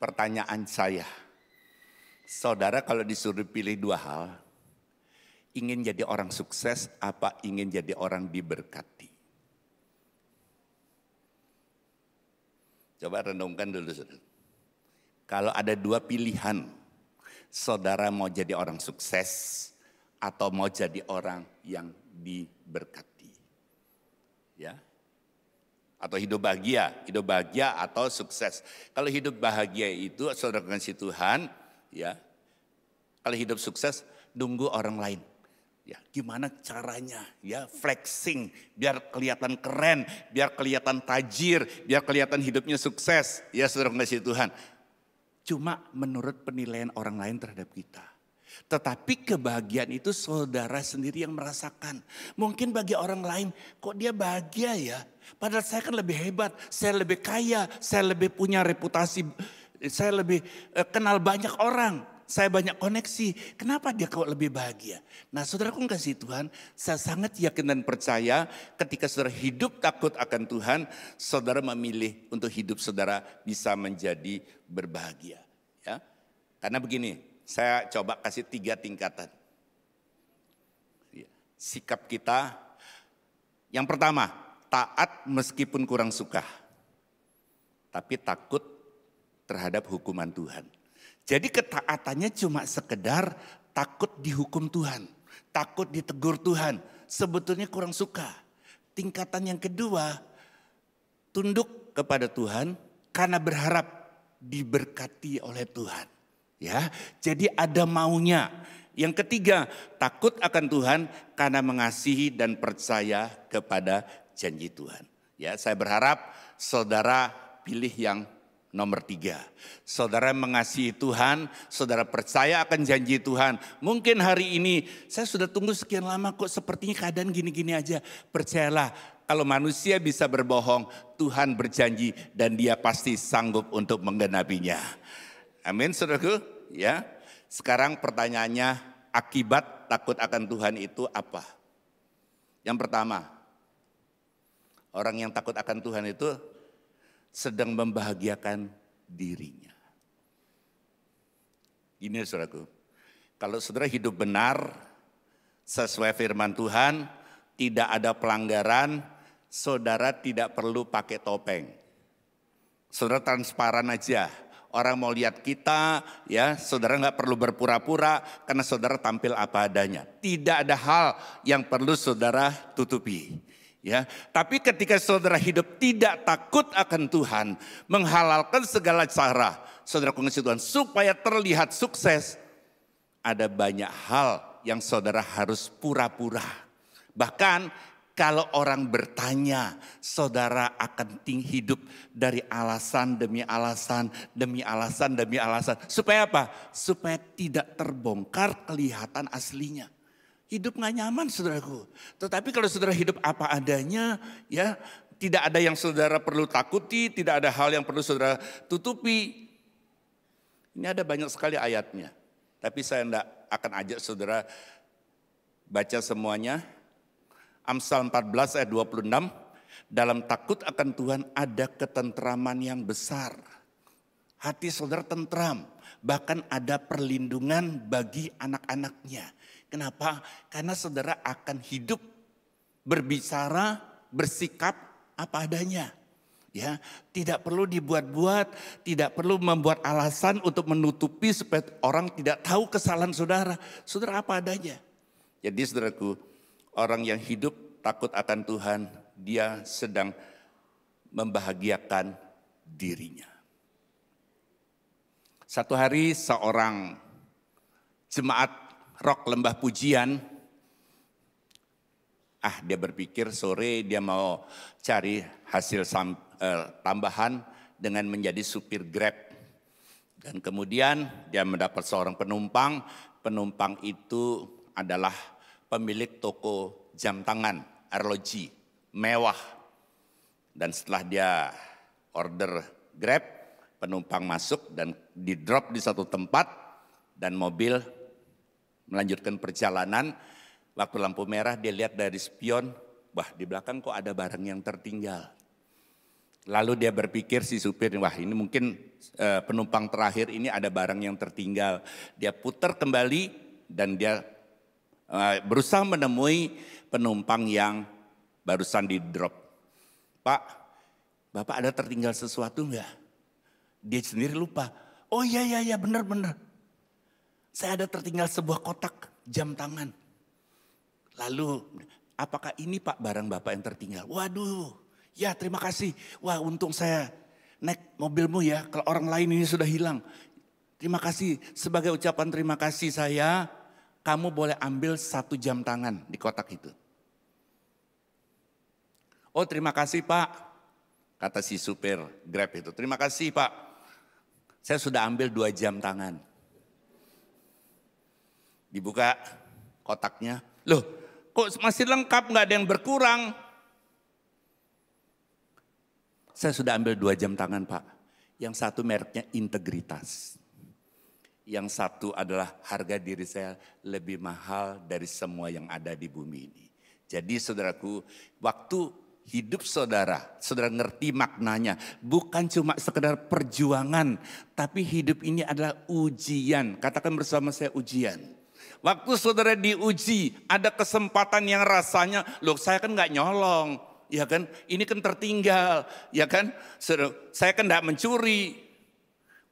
Pertanyaan saya, saudara kalau disuruh pilih 2 hal, ingin jadi orang sukses apa ingin jadi orang diberkati? Coba renungkan dulu saudara. Kalau ada 2 pilihan, saudara mau jadi orang sukses atau mau jadi orang yang diberkati. Ya. Atau hidup bahagia atau sukses. Kalau hidup bahagia itu saudara kasih Tuhan, ya. Kalau hidup sukses nunggu orang lain. Ya, gimana caranya? Ya, flexing biar kelihatan keren, biar kelihatan tajir, biar kelihatan hidupnya sukses. Ya, saudara kasih Tuhan. Cuma menurut penilaian orang lain terhadap kita. Tetapi kebahagiaan itu saudara sendiri yang merasakan. Mungkin bagi orang lain, kok dia bahagia ya? Padahal saya kan lebih hebat, saya lebih kaya, saya lebih punya reputasi, saya lebih kenal banyak orang. Saya banyak koneksi, kenapa dia kok lebih bahagia? Nah saudaraku kasih Tuhan, saya sangat yakin dan percaya ketika saudara hidup takut akan Tuhan, saudara memilih untuk hidup saudara bisa menjadi berbahagia. Ya, karena begini, saya coba kasih 3 tingkatan. Sikap kita, yang pertama, taat meskipun kurang suka, tapi takut terhadap hukuman Tuhan. Jadi ketaatannya cuma sekedar takut dihukum Tuhan, takut ditegur Tuhan, sebetulnya kurang suka. Tingkatan yang kedua, tunduk kepada Tuhan karena berharap diberkati oleh Tuhan. Ya, jadi ada maunya. Yang ketiga, takut akan Tuhan karena mengasihi dan percaya kepada janji Tuhan. Ya, saya berharap saudara pilih yang nomor 3, saudara mengasihi Tuhan, saudara percaya akan janji Tuhan. Mungkin hari ini saya sudah tunggu sekian lama kok sepertinya keadaan gini-gini aja. Percayalah kalau manusia bisa berbohong, Tuhan berjanji dan dia pasti sanggup untuk menggenapinya. Amin saudaraku. Ya, Sekarang pertanyaannya, akibat takut akan Tuhan itu apa? Yang pertama, orang yang takut akan Tuhan itu sedang membahagiakan dirinya. Ini saudaraku, kalau saudara hidup benar, sesuai firman Tuhan, tidak ada pelanggaran, saudara tidak perlu pakai topeng. Saudara transparan aja. Orang mau lihat kita, ya saudara nggak perlu berpura-pura karena saudara tampil apa adanya. Tidak ada hal yang perlu saudara tutupi. Ya, tapi ketika saudara hidup tidak takut akan Tuhan, menghalalkan segala cara, saudara mengasihi Tuhan supaya terlihat sukses, ada banyak hal yang saudara harus pura-pura. Bahkan kalau orang bertanya, saudara akan hidup dari alasan demi alasan, demi alasan, demi alasan. Supaya apa? Supaya tidak terbongkar kelihatan aslinya. Hidup gak nyaman saudaraku. Tetapi kalau saudara hidup apa adanya, ya tidak ada yang saudara perlu takuti, tidak ada hal yang perlu saudara tutupi. Ini ada banyak sekali ayatnya. Tapi saya tidak akan ajak saudara baca semuanya. Amsal 14 ayat 26, dalam takut akan Tuhan ada ketentraman yang besar. Hati saudara tentram, bahkan ada perlindungan bagi anak-anaknya. Kenapa? Karena saudara akan hidup, berbicara, bersikap apa adanya. Ya, tidak perlu dibuat-buat, tidak perlu membuat alasan untuk menutupi supaya orang tidak tahu kesalahan saudara. Saudara apa adanya. Jadi saudaraku, orang yang hidup takut akan Tuhan, dia sedang membahagiakan dirinya. Satu hari seorang jemaat rock lembah pujian, dia berpikir sore dia mau cari hasil tambahan dengan menjadi supir Grab. Dan kemudian dia mendapat seorang penumpang, penumpang itu adalah pemilik toko jam tangan, arloji, mewah. Dan setelah dia order Grab, penumpang masuk dan di drop di satu tempat dan mobil melanjutkan perjalanan. Waktu lampu merah dia lihat dari spion, wah di belakang kok ada barang yang tertinggal. Lalu dia berpikir si supir, wah ini mungkin penumpang terakhir ini ada barang yang tertinggal. Dia putar kembali dan dia berusaha menemui penumpang yang barusan di drop. Pak, Bapak ada tertinggal sesuatu enggak? Dia sendiri lupa. Oh iya benar. Saya ada tertinggal sebuah kotak jam tangan. Lalu apakah ini Pak barang Bapak yang tertinggal? Waduh, ya terima kasih. Wah untung saya naik mobilmu ya, kalau orang lain ini sudah hilang. Terima kasih, sebagai ucapan terima kasih saya, kamu boleh ambil 1 jam tangan di kotak itu. Oh terima kasih Pak, kata si supir Grab itu. Terima kasih Pak, saya sudah ambil 2 jam tangan. Dibuka kotaknya, loh kok masih lengkap gak ada yang berkurang. Saya sudah ambil 2 jam tangan Pak, yang satu mereknya integritas. Yang satu adalah harga diri saya lebih mahal dari semua yang ada di bumi ini. Jadi saudaraku, waktu hidup saudara ngerti maknanya. Bukan cuma sekedar perjuangan, tapi hidup ini adalah ujian. Katakan bersama saya ujian. Waktu saudara diuji, ada kesempatan yang rasanya, loh saya kan gak nyolong. Ya kan, ini kan tertinggal. Ya kan, saya kan gak mencuri.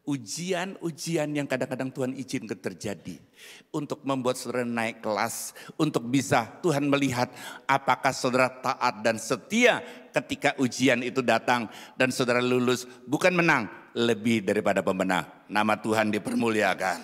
Ujian-ujian yang kadang-kadang Tuhan izinkan terjadi. Untuk membuat saudara naik kelas. Untuk bisa Tuhan melihat apakah saudara taat dan setia ketika ujian itu datang. Dan saudara lulus bukan menang, lebih daripada pemenang. Nama Tuhan dipermuliakan.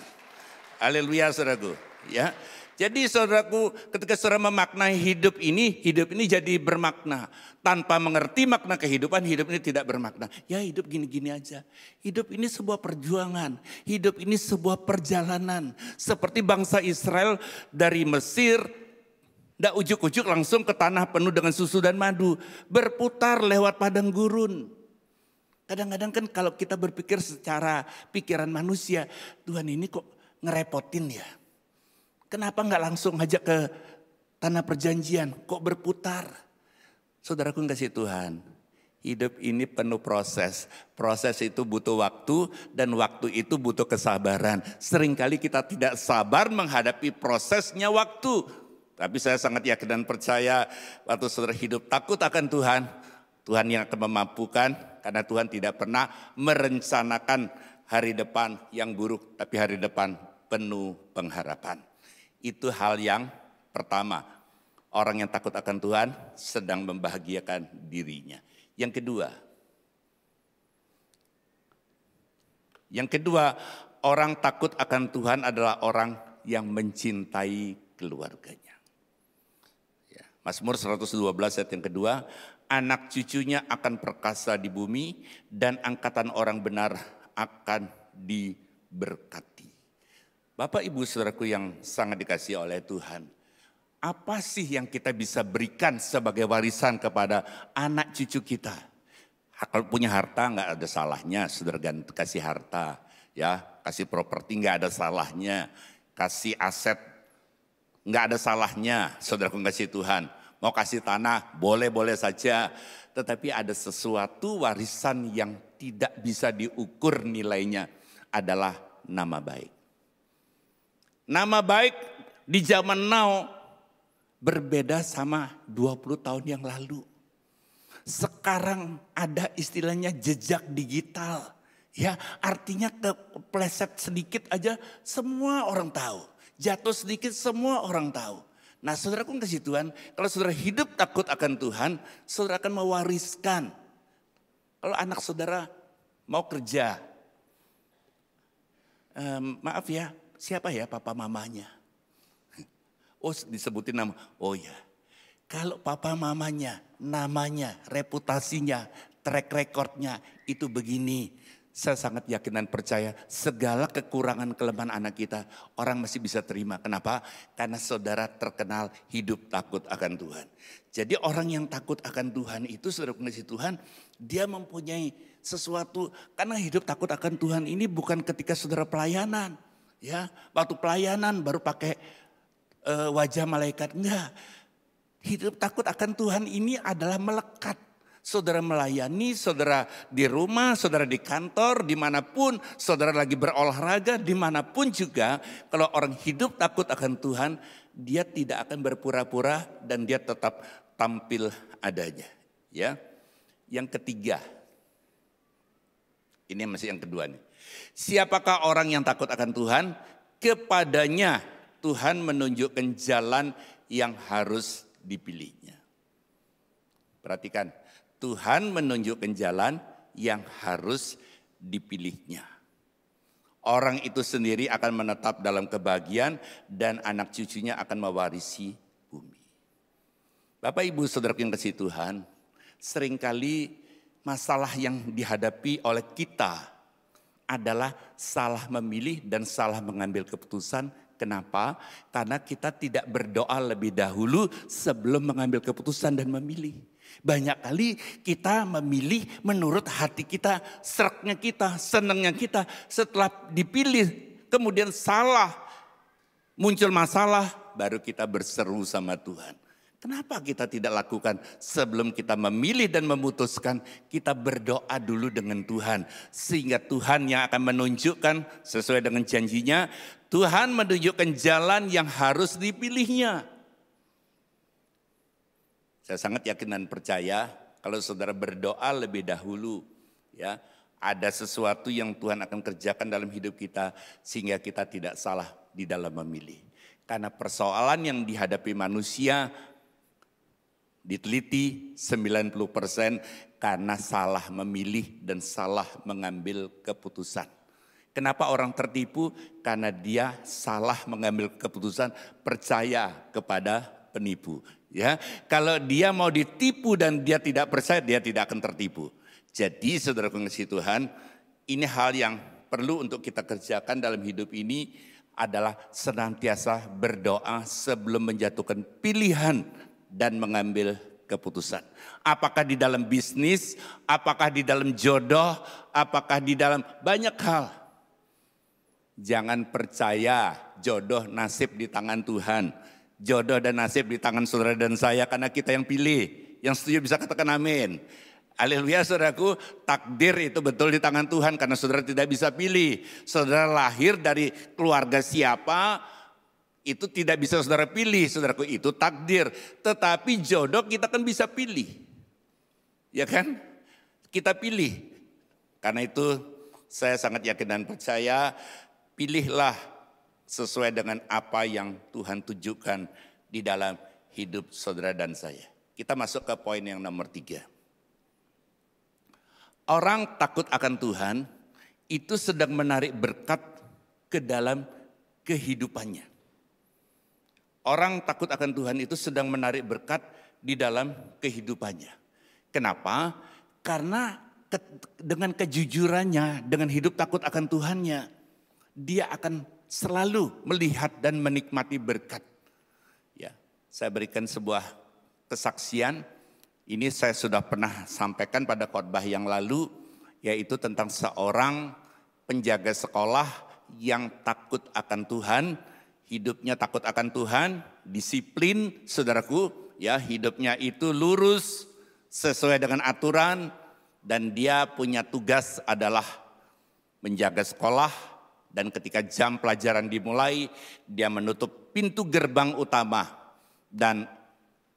Haleluya saudaraku. Ya. Jadi saudaraku, ketika saudara memaknai hidup ini jadi bermakna. Tanpa mengerti makna kehidupan, hidup ini tidak bermakna. Ya hidup gini-gini aja. Hidup ini sebuah perjuangan. Hidup ini sebuah perjalanan. Seperti bangsa Israel dari Mesir, ndak ujuk-ujuk langsung ke tanah penuh dengan susu dan madu. Berputar lewat padang gurun. Kadang-kadang kan kalau kita berpikir secara pikiran manusia, Tuhan ini kok ngerepotin ya? Kenapa nggak langsung aja ke tanah perjanjian? Kok berputar? Saudaraku kasih Tuhan, hidup ini penuh proses. Proses itu butuh waktu dan waktu itu butuh kesabaran. Seringkali kita tidak sabar menghadapi prosesnya waktu. Tapi saya sangat yakin dan percaya waktu saudara hidup takut akan Tuhan, Tuhan yang akan memampukan, karena Tuhan tidak pernah merencanakan hari depan yang buruk, tapi hari depan penuh pengharapan. Itu hal yang pertama. Orang yang takut akan Tuhan sedang membahagiakan dirinya. Yang kedua, orang takut akan Tuhan adalah orang yang mencintai keluarganya. Mazmur 112 ayat yang kedua, anak cucunya akan perkasa di bumi dan angkatan orang benar akan diberkati. Bapak ibu saudaraku yang sangat dikasihi oleh Tuhan, apa sih yang kita bisa berikan sebagai warisan kepada anak cucu kita? Kalau punya harta nggak ada salahnya, saudara kasih harta, ya kasih properti nggak ada salahnya, kasih aset nggak ada salahnya, saudaraku kasih Tuhan. Mau kasih tanah, boleh-boleh saja. Tetapi ada sesuatu warisan yang tidak bisa diukur nilainya adalah nama baik. Nama baik di zaman now berbeda sama 20 tahun yang lalu. Sekarang ada istilahnya jejak digital. Ya, artinya kepleset sedikit aja semua orang tahu. Jatuh sedikit semua orang tahu. Nah saudaraku kasih Tuhan, kalau saudara hidup takut akan Tuhan, saudara akan mewariskan. Kalau anak saudara mau kerja, maaf ya, siapa ya papa mamanya? Oh disebutin nama, oh ya. Kalau papa mamanya, namanya, reputasinya, track recordnya itu begini. Saya sangat yakin dan percaya segala kekurangan kelemahan anak kita orang masih bisa terima. Kenapa? Karena saudara terkenal hidup takut akan Tuhan. Jadi orang yang takut akan Tuhan itu saudara pengasih Tuhan, dia mempunyai sesuatu. Karena hidup takut akan Tuhan ini bukan ketika saudara pelayanan. Ya, waktu pelayanan baru pakai wajah malaikat. Enggak. Hidup takut akan Tuhan ini adalah melekat. Saudara melayani, saudara di rumah, saudara di kantor, dimanapun, saudara lagi berolahraga, dimanapun juga. Kalau orang hidup takut akan Tuhan, dia tidak akan berpura-pura dan dia tetap tampil adanya. Ya, yang ketiga, ini masih yang kedua nih. Siapakah orang yang takut akan Tuhan? Kepadanya Tuhan menunjukkan jalan yang harus dipilihnya. Perhatikan. Tuhan menunjukkan jalan yang harus dipilihnya. Orang itu sendiri akan menetap dalam kebahagiaan dan anak cucunya akan mewarisi bumi. Bapak ibu saudara yang kasih Tuhan, seringkali masalah yang dihadapi oleh kita adalah salah memilih dan salah mengambil keputusan. Kenapa? Karena kita tidak berdoa lebih dahulu sebelum mengambil keputusan dan memilih. Banyak kali kita memilih menurut hati kita, seraknya kita, senangnya kita. Setelah dipilih kemudian salah, muncul masalah, baru kita berseru sama Tuhan. Kenapa kita tidak lakukan sebelum kita memilih dan memutuskan, kita berdoa dulu dengan Tuhan. Sehingga Tuhan yang akan menunjukkan sesuai dengan janjinya, Tuhan menunjukkan jalan yang harus dipilihnya. Saya sangat yakin dan percaya kalau saudara berdoa lebih dahulu, ya, ada sesuatu yang Tuhan akan kerjakan dalam hidup kita sehingga kita tidak salah di dalam memilih. Karena persoalan yang dihadapi manusia diteliti 90% karena salah memilih dan salah mengambil keputusan. Kenapa orang tertipu? Karena dia salah mengambil keputusan, percaya kepada penipu. Ya, kalau dia mau ditipu dan dia tidak percaya, dia tidak akan tertipu. Jadi saudara pengasih Tuhan, ini hal yang perlu untuk kita kerjakan dalam hidup ini adalah senantiasa berdoa sebelum menjatuhkan pilihan dan mengambil keputusan. Apakah di dalam bisnis, apakah di dalam jodoh, apakah di dalam banyak hal. Jangan percaya jodoh nasib di tangan Tuhan. Jodoh dan nasib di tangan saudara dan saya karena kita yang pilih. Yang setuju bisa katakan amin. Haleluya saudaraku, takdir itu betul di tangan Tuhan karena saudara tidak bisa pilih. Saudara lahir dari keluarga siapa, itu tidak bisa saudara pilih, saudaraku, itu takdir. Tetapi jodoh kita kan bisa pilih. Ya kan? Kita pilih. Karena itu saya sangat yakin dan percaya, pilihlah sesuai dengan apa yang Tuhan tunjukkan di dalam hidup saudara dan saya. Kita masuk ke poin yang nomor 3. Orang takut akan Tuhan itu sedang menarik berkat ke dalam kehidupannya. Orang takut akan Tuhan itu sedang menarik berkat di dalam kehidupannya. Kenapa? Karena dengan kejujurannya, dengan hidup takut akan Tuhannya, dia akan selalu melihat dan menikmati berkat. Ya, saya berikan sebuah kesaksian. Ini saya sudah pernah sampaikan pada khotbah yang lalu, yaitu tentang seorang penjaga sekolah yang takut akan Tuhan, hidupnya takut akan Tuhan, disiplin saudaraku, ya hidupnya itu lurus sesuai dengan aturan dan dia punya tugas adalah menjaga sekolah dan ketika jam pelajaran dimulai dia menutup pintu gerbang utama dan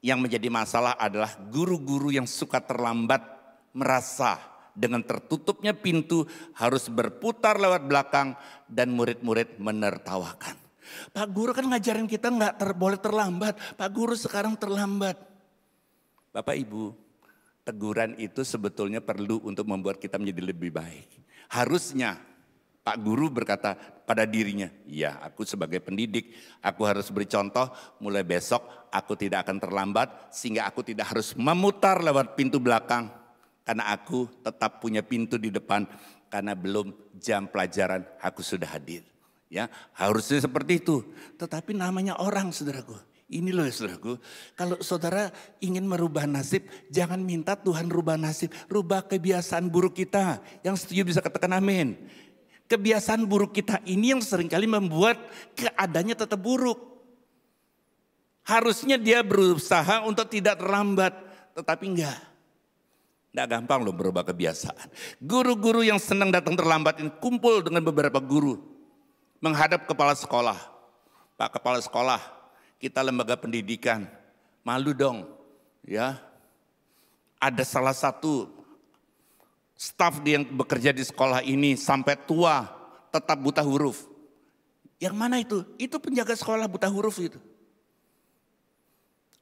yang menjadi masalah adalah guru-guru yang suka terlambat merasa dengan tertutupnya pintu harus berputar lewat belakang dan murid-murid menertawakan. Pak guru kan ngajarin kita nggak boleh terlambat, Pak guru sekarang terlambat. Bapak Ibu, teguran itu sebetulnya perlu untuk membuat kita menjadi lebih baik. Harusnya Pak guru berkata pada dirinya, ya aku sebagai pendidik, aku harus beri contoh mulai besok aku tidak akan terlambat sehingga aku tidak harus memutar lewat pintu belakang. Karena aku tetap punya pintu di depan karena belum jam pelajaran aku sudah hadir. Ya, harusnya seperti itu. Tetapi namanya orang saudaraku. Ini loh saudaraku, kalau saudara ingin merubah nasib, jangan minta Tuhan rubah nasib, rubah kebiasaan buruk kita. Yang setuju bisa katakan amin. Kebiasaan buruk kita ini yang seringkali membuat keadaannya tetap buruk. Harusnya dia berusaha untuk tidak terlambat, tetapi enggak. Enggak gampang loh berubah kebiasaan. Guru-guru yang senang datang terlambat ini kumpul dengan beberapa guru. Menghadap kepala sekolah. Pak kepala sekolah, kita lembaga pendidikan, malu dong. Ya, ada salah satu staf yang bekerja di sekolah ini sampai tua tetap buta huruf. Yang mana itu? Itu penjaga sekolah buta huruf itu.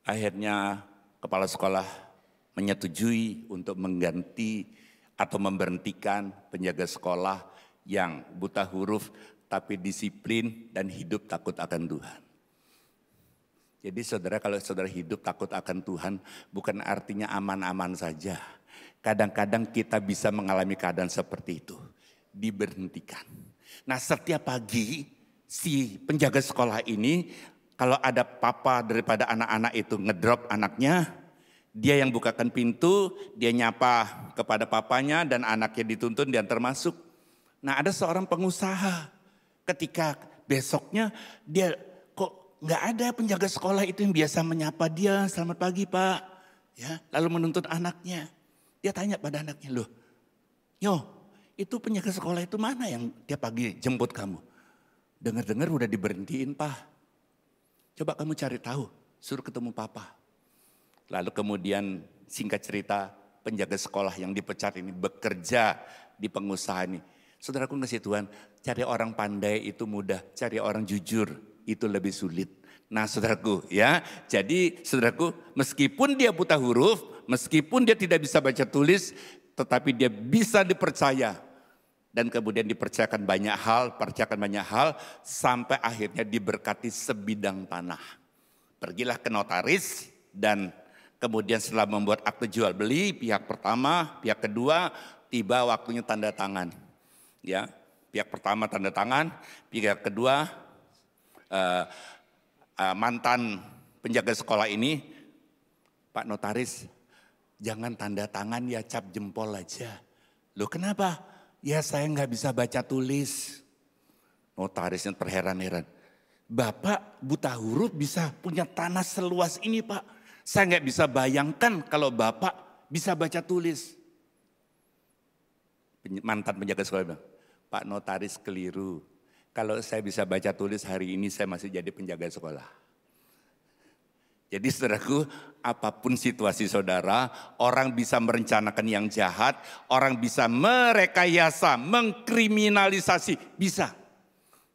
Akhirnya kepala sekolah menyetujui untuk mengganti atau memberhentikan penjaga sekolah yang buta huruf tapi disiplin dan hidup takut akan Tuhan. Jadi saudara, kalau saudara hidup takut akan Tuhan bukan artinya aman-aman saja. Kadang-kadang kita bisa mengalami keadaan seperti itu, diberhentikan. Nah setiap pagi si penjaga sekolah ini kalau ada papa daripada anak-anak itu ngedrop anaknya, dia yang bukakan pintu, dia nyapa kepada papanya dan anaknya dituntun dia termasuk. Nah ada seorang pengusaha ketika besoknya dia kok nggak ada penjaga sekolah itu yang biasa menyapa dia, selamat pagi Pak, ya lalu menuntun anaknya. Dia tanya pada anaknya, loh, itu penjaga sekolah itu mana yang tiap pagi jemput kamu? Dengar-dengar udah diberhentiin Pak. Coba kamu cari tahu, suruh ketemu Papa. Lalu kemudian singkat cerita penjaga sekolah yang dipecat ini bekerja di pengusaha ini. Saudaraku kasih Tuhan, cari orang pandai itu mudah, cari orang jujur itu lebih sulit. Nah saudaraku ya, jadi saudaraku meskipun dia buta huruf, meskipun dia tidak bisa baca tulis, tetapi dia bisa dipercaya. Dan kemudian dipercayakan banyak hal, sampai akhirnya diberkati sebidang tanah. Pergilah ke notaris dan kemudian setelah membuat akte jual beli, pihak pertama, pihak kedua, tiba waktunya tanda tangan. Ya, pihak pertama tanda tangan, pihak kedua mantan penjaga sekolah ini, Pak Notaris, jangan tanda tangan ya, cap jempol aja. Loh kenapa? Ya saya nggak bisa baca tulis. Notarisnya terheran-heran. Bapak buta huruf bisa punya tanah seluas ini Pak. Saya nggak bisa bayangkan kalau Bapak bisa baca tulis. Mantan penjaga sekolah bilang, Pak notaris keliru. Kalau saya bisa baca tulis hari ini saya masih jadi penjaga sekolah. Jadi saudaraku, apapun situasi saudara, orang bisa merencanakan yang jahat, orang bisa merekayasa, mengkriminalisasi, bisa.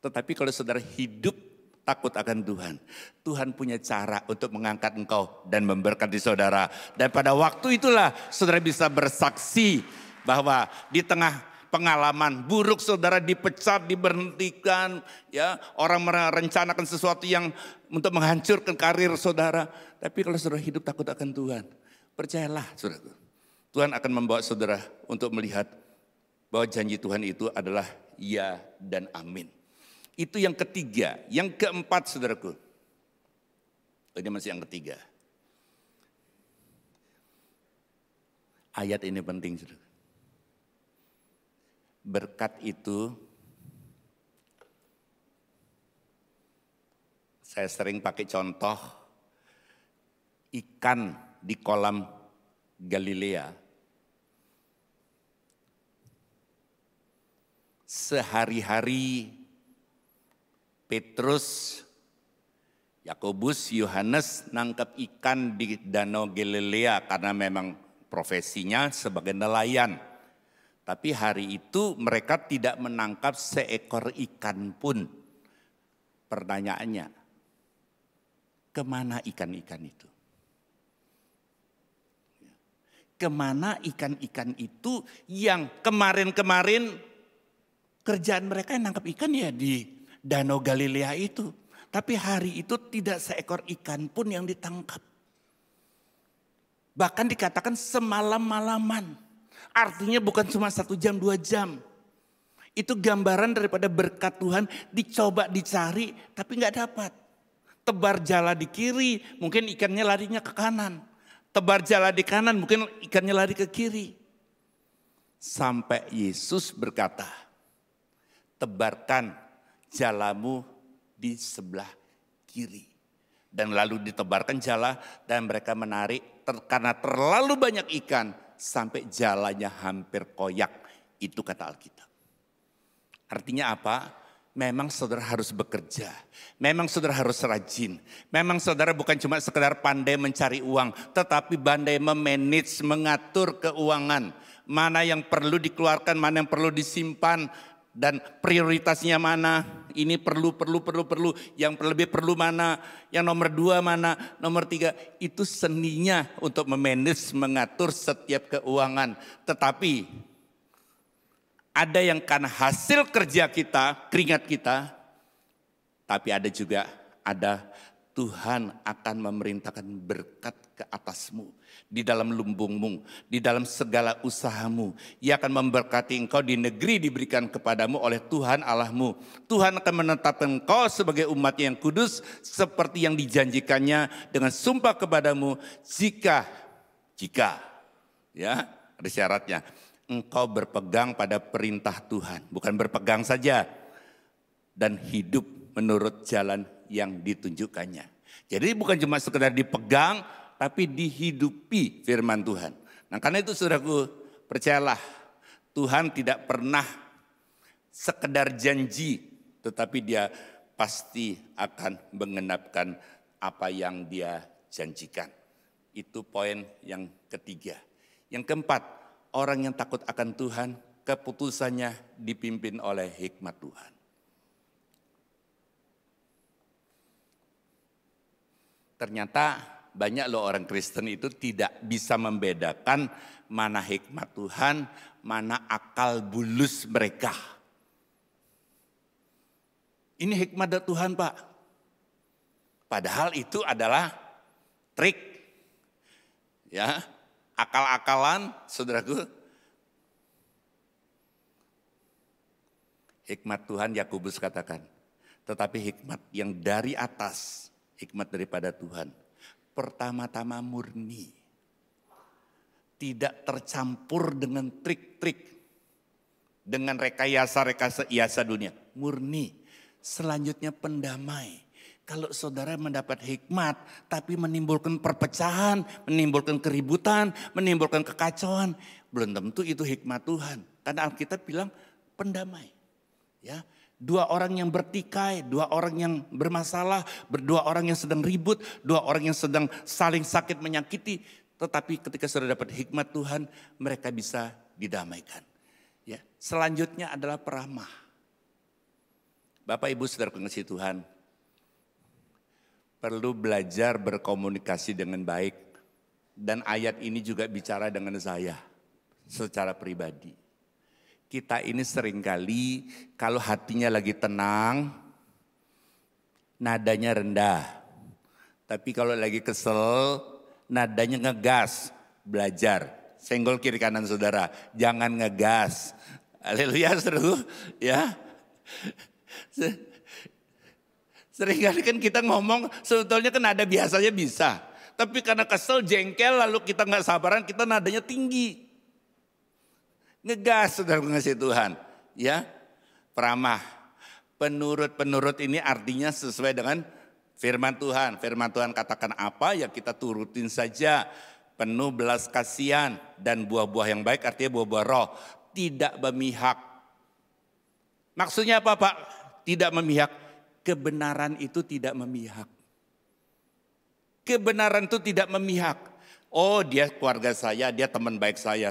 Tetapi kalau saudara hidup takut akan Tuhan, Tuhan punya cara untuk mengangkat engkau dan memberkati saudara. Dan pada waktu itulah saudara bisa bersaksi bahwa di tengah pengalaman buruk saudara dipecat, diberhentikan, ya orang merencanakan sesuatu yang untuk menghancurkan karir saudara. Tapi kalau saudara hidup takut akan Tuhan, percayalah saudara, Tuhan akan membawa saudara untuk melihat bahwa janji Tuhan itu adalah ya dan amin. Itu yang ketiga. Yang keempat saudaraku, ini masih yang ketiga. Ayat ini penting saudara. Berkat itu, saya sering pakai contoh ikan di kolam Galilea. Sehari-hari Petrus, Yakobus, Yohanes nangkap ikan di Danau Galilea karena memang profesinya sebagai nelayan. Tapi hari itu mereka tidak menangkap seekor ikan pun. Pertanyaannya, kemana ikan-ikan itu? Kemana ikan-ikan itu yang kemarin-kemarin kerjaan mereka yang nangkap ikan ya di Danau Galilea itu. Tapi hari itu tidak seekor ikan pun yang ditangkap. Bahkan dikatakan semalam-malaman. Artinya bukan cuma 1 jam, 2 jam. Itu gambaran daripada berkat Tuhan dicoba dicari tapi gak dapat. Tebar jala di kiri, mungkin ikannya larinya ke kanan. Tebar jala di kanan, mungkin ikannya lari ke kiri. Sampai Yesus berkata, tebarkan jalamu di sebelah kiri. Dan lalu ditebarkan jala dan mereka menarik karena terlalu banyak ikan. Sampai jalannya hampir koyak. Itu kata Alkitab. Artinya apa? Memang saudara harus bekerja. Memang saudara harus rajin. Memang saudara bukan cuma sekedar pandai mencari uang. Tetapi pandai memanage, mengatur keuangan. Mana yang perlu dikeluarkan, mana yang perlu disimpan. Dan prioritasnya mana, ini perlu, yang lebih perlu mana, yang nomor 2 mana, nomor 3. Itu seninya untuk memanage, mengatur setiap keuangan. Tetapi ada yang karena hasil kerja kita, keringat kita, tapi ada juga, Tuhan akan memerintahkan berkat ke atasmu. Di dalam lumbungmu, di dalam segala usahamu. Ia akan memberkati engkau di negeri diberikan kepadamu oleh Tuhan Allahmu. Tuhan akan menetapkan engkau sebagai umat-Nya yang kudus seperti yang dijanjikannya dengan sumpah kepadamu. Jika, ya ada syaratnya. Engkau berpegang pada perintah Tuhan. Bukan berpegang saja. Dan hidup menurut jalan yang ditunjukkannya. Jadi bukan cuma sekedar dipegang, tapi dihidupi firman Tuhan. Nah karena itu saudaraku, percayalah Tuhan tidak pernah sekedar janji, tetapi Dia pasti akan menggenapkan apa yang Dia janjikan. Itu poin yang ketiga. Yang keempat, orang yang takut akan Tuhan, keputusannya dipimpin oleh hikmat Tuhan. Ternyata banyak loh orang Kristen itu tidak bisa membedakan mana hikmat Tuhan, mana akal bulus mereka. Ini hikmat dari Tuhan Pak. Padahal itu adalah trik. Ya, akal-akalan saudaraku. Hikmat Tuhan Yakobus katakan. Tetapi hikmat yang dari atas, hikmat daripada Tuhan. Pertama-tama murni. Tidak tercampur dengan trik-trik. Dengan rekayasa dunia. Murni. Selanjutnya pendamai. Kalau saudara mendapat hikmat tapi menimbulkan perpecahan, menimbulkan keributan, menimbulkan kekacauan, belum tentu itu hikmat Tuhan. Karena Alkitab bilang pendamai. Ya, dua orang yang bertikai, dua orang yang bermasalah, dua orang yang sedang ribut, dua orang yang sedang saling sakit menyakiti, tetapi ketika sudah dapat hikmat Tuhan, mereka bisa didamaikan. Ya, selanjutnya adalah peramah. Bapak Ibu Saudara pengasih Tuhan, perlu belajar berkomunikasi dengan baik. Dan ayat ini juga bicara dengan saya secara pribadi. Kita ini seringkali kalau hatinya lagi tenang, nadanya rendah. Tapi kalau lagi kesel, nadanya ngegas. Belajar, senggol kiri kanan saudara, jangan ngegas. Haleluya seru ya. Seringkali kan kita ngomong sebetulnya kan nada biasanya bisa. Tapi karena kesel, jengkel, lalu kita nggak sabaran, kita nadanya tinggi. Ngegas saudara ngasih Tuhan. Ya, peramah. Penurut ini artinya sesuai dengan firman Tuhan. Firman Tuhan katakan apa ya kita turutin saja. Penuh belas kasihan dan buah-buah yang baik artinya buah-buah roh. Tidak memihak. Maksudnya apa Pak? Tidak memihak. Kebenaran itu tidak memihak. Kebenaran itu tidak memihak. Oh dia keluarga saya, dia teman baik saya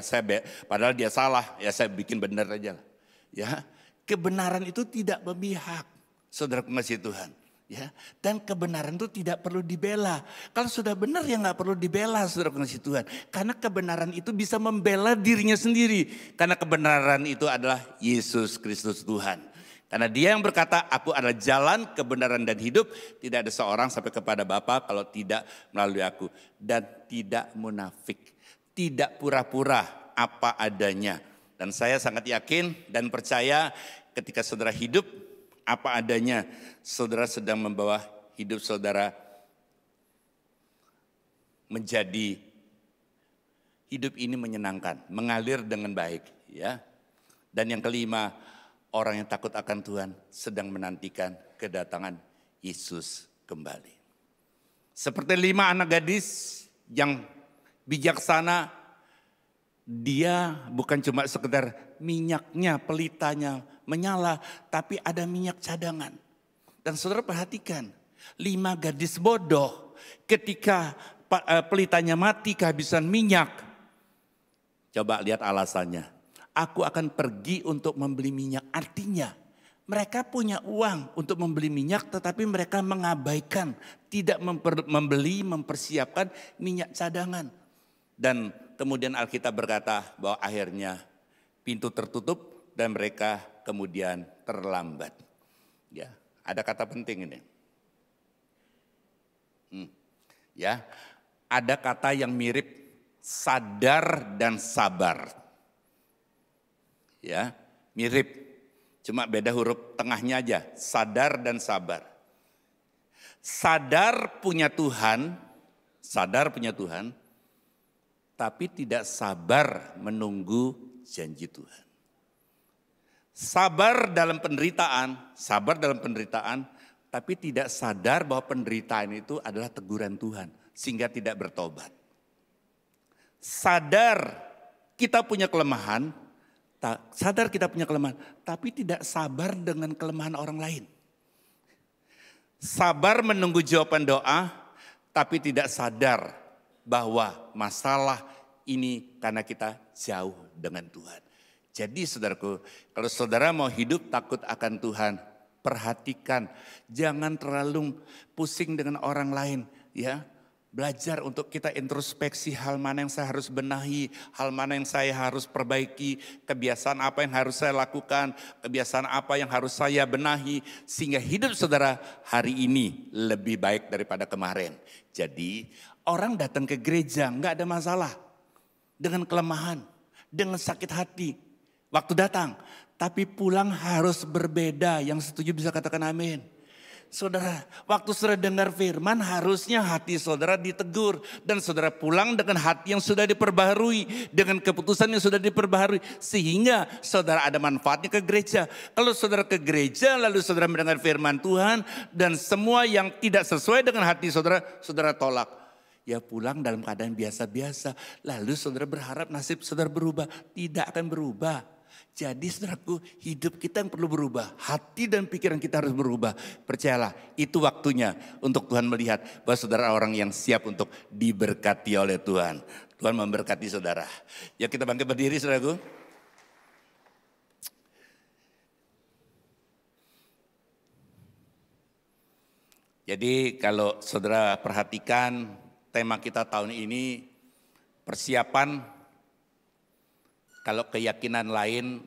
padahal dia salah, ya saya bikin benar aja. Ya, kebenaran itu tidak memihak, saudara pengasih Tuhan. Ya, dan kebenaran itu tidak perlu dibela. Kalau sudah benar ya nggak perlu dibela, saudara pengasih Tuhan. Karena kebenaran itu bisa membela dirinya sendiri. Karena kebenaran itu adalah Yesus Kristus Tuhan. Karena dia yang berkata, aku adalah jalan, kebenaran dan hidup. Tidak ada seorang sampai kepada Bapa kalau tidak melalui aku. Dan tidak munafik. Tidak pura-pura apa adanya. Dan saya sangat yakin dan percaya ketika saudara hidup apa adanya. Saudara sedang membawa hidup saudara menjadi hidup ini menyenangkan. Mengalir dengan baik. Ya. Dan yang kelima, orang yang takut akan Tuhan sedang menantikan kedatangan Yesus kembali. Seperti 5 anak gadis yang bijaksana, dia bukan cuma sekedar minyaknya, pelitanya menyala, tapi ada minyak cadangan. Dan saudara perhatikan, 5 gadis bodoh ketika pelitanya mati kehabisan minyak. Coba lihat alasannya. Aku akan pergi untuk membeli minyak. Artinya mereka punya uang untuk membeli minyak tetapi mereka mengabaikan. Tidak membeli, mempersiapkan minyak cadangan. Dan kemudian Alkitab berkata bahwa akhirnya pintu tertutup dan mereka kemudian terlambat. Ya, ada kata penting ini. Ya, ada kata yang mirip sadar dan sabar. Ya, mirip, cuma beda huruf tengahnya aja, sadar dan sabar. Sadar punya Tuhan, tapi tidak sabar menunggu janji Tuhan. Sabar dalam penderitaan, tapi tidak sadar bahwa penderitaan itu adalah teguran Tuhan, sehingga tidak bertobat. Sadar kita punya kelemahan, tapi tidak sabar dengan kelemahan orang lain. Sabar menunggu jawaban doa, tapi tidak sadar bahwa masalah ini karena kita jauh dengan Tuhan. Jadi saudaraku, kalau saudara mau hidup takut akan Tuhan, perhatikan, jangan terlalu pusing dengan orang lain, ya. Belajar untuk kita introspeksi hal mana yang saya harus benahi, hal mana yang saya harus perbaiki, kebiasaan apa yang harus saya lakukan, kebiasaan apa yang harus saya benahi, sehingga hidup saudara hari ini lebih baik daripada kemarin. Jadi orang datang ke gereja nggak ada masalah dengan kelemahan, dengan sakit hati waktu datang, tapi pulang harus berbeda. Yang setuju bisa katakan amin. Saudara, waktu saudara dengar firman harusnya hati saudara ditegur. Dan saudara pulang dengan hati yang sudah diperbaharui. Dengan keputusan yang sudah diperbaharui. Sehingga saudara ada manfaatnya ke gereja. Kalau saudara ke gereja lalu saudara mendengar firman Tuhan. Dan semua yang tidak sesuai dengan hati saudara, saudara tolak. Ya pulang dalam keadaan biasa-biasa. Lalu saudara berharap nasib saudara berubah. Tidak akan berubah. Jadi saudaraku, hidup kita yang perlu berubah. Hati dan pikiran kita harus berubah. Percayalah, itu waktunya untuk Tuhan melihat bahwa saudara orang yang siap untuk diberkati oleh Tuhan. Tuhan memberkati saudara. Ya kita bangkit berdiri saudaraku. Jadi kalau saudara perhatikan tema kita tahun ini, persiapan. Kalau keyakinan lain,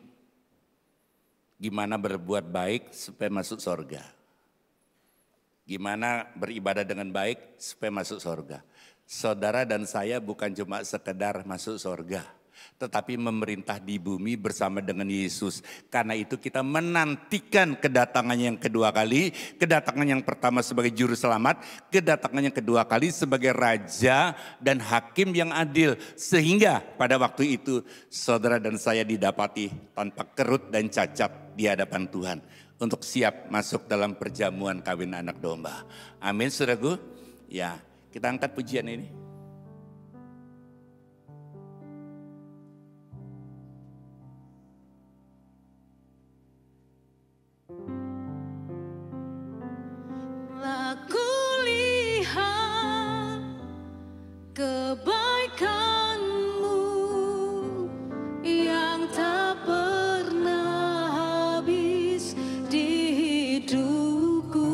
gimana berbuat baik supaya masuk surga. Gimana beribadah dengan baik supaya masuk surga. Saudara dan saya bukan cuma sekedar masuk surga. Tetapi memerintah di bumi bersama dengan Yesus. Karena itu kita menantikan kedatangannya yang kedua kali. Kedatangan yang pertama sebagai juru selamat. Kedatangan yang kedua kali sebagai raja dan hakim yang adil. Sehingga pada waktu itu saudara dan saya didapati tanpa kerut dan cacat di hadapan Tuhan. Untuk siap masuk dalam perjamuan kawin anak domba. Amin saudaraku. Ya, kita angkat pujian ini. Aku lihat kebaikan-Mu yang tak pernah habis di hidupku.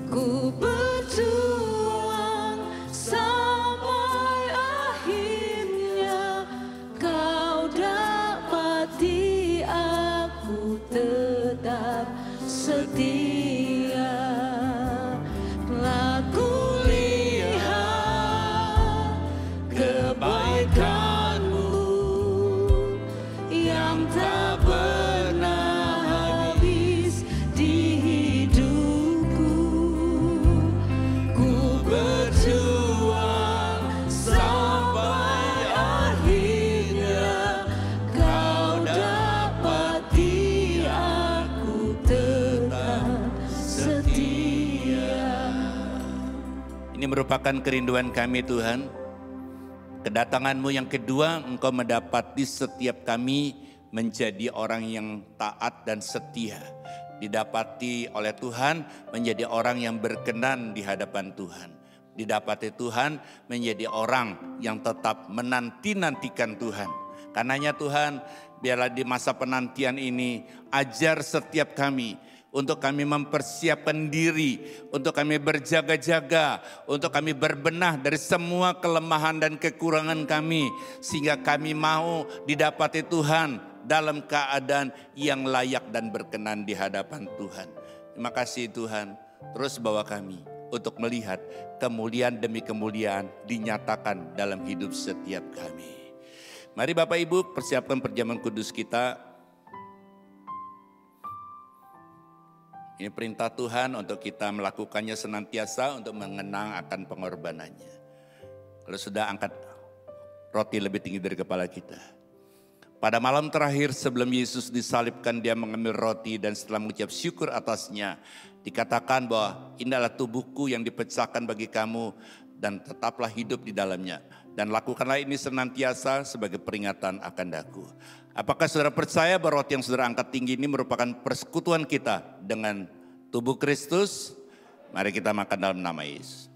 Ku berjuang sampai akhirnya Kau dapati aku tetap setia. Merupakan kerinduan kami Tuhan. Kedatangan-Mu yang kedua, Engkau mendapati setiap kami menjadi orang yang taat dan setia. Didapati oleh Tuhan menjadi orang yang berkenan di hadapan Tuhan. Didapati Tuhan menjadi orang yang tetap menanti-nantikan Tuhan. Karenanya Tuhan, biarlah di masa penantian ini ajar setiap kami untuk kami mempersiapkan diri, untuk kami berjaga-jaga, untuk kami berbenah dari semua kelemahan dan kekurangan kami. Sehingga kami mau didapati Tuhan dalam keadaan yang layak dan berkenan di hadapan Tuhan. Terima kasih Tuhan, terus bawa kami untuk melihat kemuliaan demi kemuliaan dinyatakan dalam hidup setiap kami. Mari Bapak Ibu persiapkan perjamuan kudus kita. Ini perintah Tuhan untuk kita melakukannya senantiasa untuk mengenang akan pengorbanannya. Kalau sudah angkat roti lebih tinggi dari kepala kita. Pada malam terakhir sebelum Yesus disalibkan, dia mengambil roti dan setelah mengucap syukur atasnya, dikatakan bahwa ini adalah tubuhku yang dipecahkan bagi kamu dan tetaplah hidup di dalamnya. Dan lakukanlah ini senantiasa sebagai peringatan akan daku. Apakah saudara percaya bahwa roti yang saudara angkat tinggi ini merupakan persekutuan kita dengan tubuh Kristus? Mari kita makan dalam nama Yesus.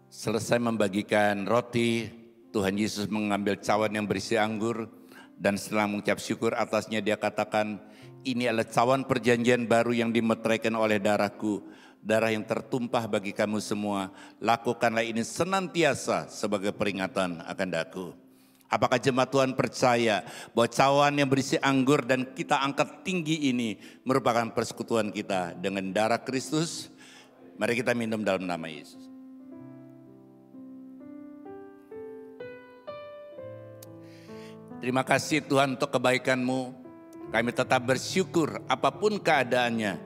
Selesai membagikan roti, Tuhan Yesus mengambil cawan yang berisi anggur dan setelah mengucap syukur atasnya dia katakan, ini adalah cawan perjanjian baru yang dimeteraikan oleh darahku, darah yang tertumpah bagi kamu semua. Lakukanlah ini senantiasa sebagai peringatan akan daku. Apakah jemaat Tuhan percaya bahwa cawan yang berisi anggur dan kita angkat tinggi ini merupakan persekutuan kita dengan darah Kristus? Mari kita minum dalam nama Yesus. Terima kasih Tuhan untuk kebaikan-Mu. Kami tetap bersyukur apapun keadaannya.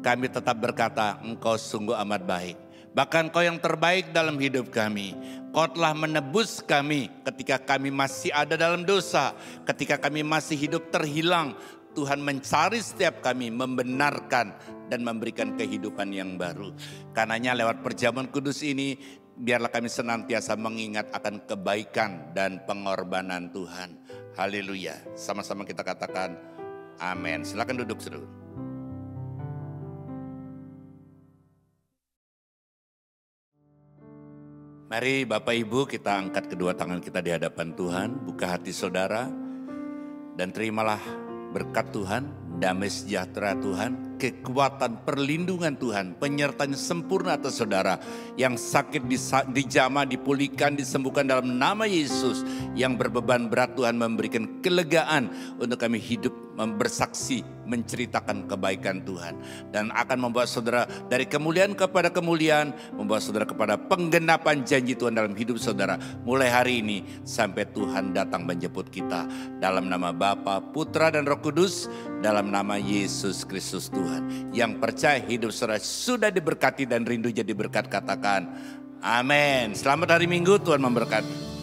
Kami tetap berkata, Engkau sungguh amat baik. Bahkan Kau yang terbaik dalam hidup kami. Kau telah menebus kami ketika kami masih ada dalam dosa. Ketika kami masih hidup terhilang. Tuhan mencari setiap kami, membenarkan dan memberikan kehidupan yang baru. Karenanya lewat perjamuan kudus ini, biarlah kami senantiasa mengingat akan kebaikan dan pengorbanan Tuhan. Haleluya. Sama-sama kita katakan amin. Silakan duduk saudara. Mari Bapak Ibu kita angkat kedua tangan kita di hadapan Tuhan. Buka hati saudara dan terimalah berkat Tuhan, damai sejahtera Tuhan, kekuatan perlindungan Tuhan, penyertaan sempurna atas saudara. Yang sakit dijamah, dipulihkan, disembuhkan dalam nama Yesus. Yang berbeban berat Tuhan memberikan kelegaan untuk kami hidup bersaksi, menceritakan kebaikan Tuhan. Dan akan membawa saudara dari kemuliaan kepada kemuliaan, membawa saudara kepada penggenapan janji Tuhan dalam hidup saudara. Mulai hari ini sampai Tuhan datang menjemput kita. Dalam nama Bapa, Putra dan Roh Kudus, dalam nama Yesus Kristus Tuhan. Yang percaya hidup saudara sudah diberkati dan rindu jadi berkat, katakan amin. Selamat hari Minggu, Tuhan memberkati.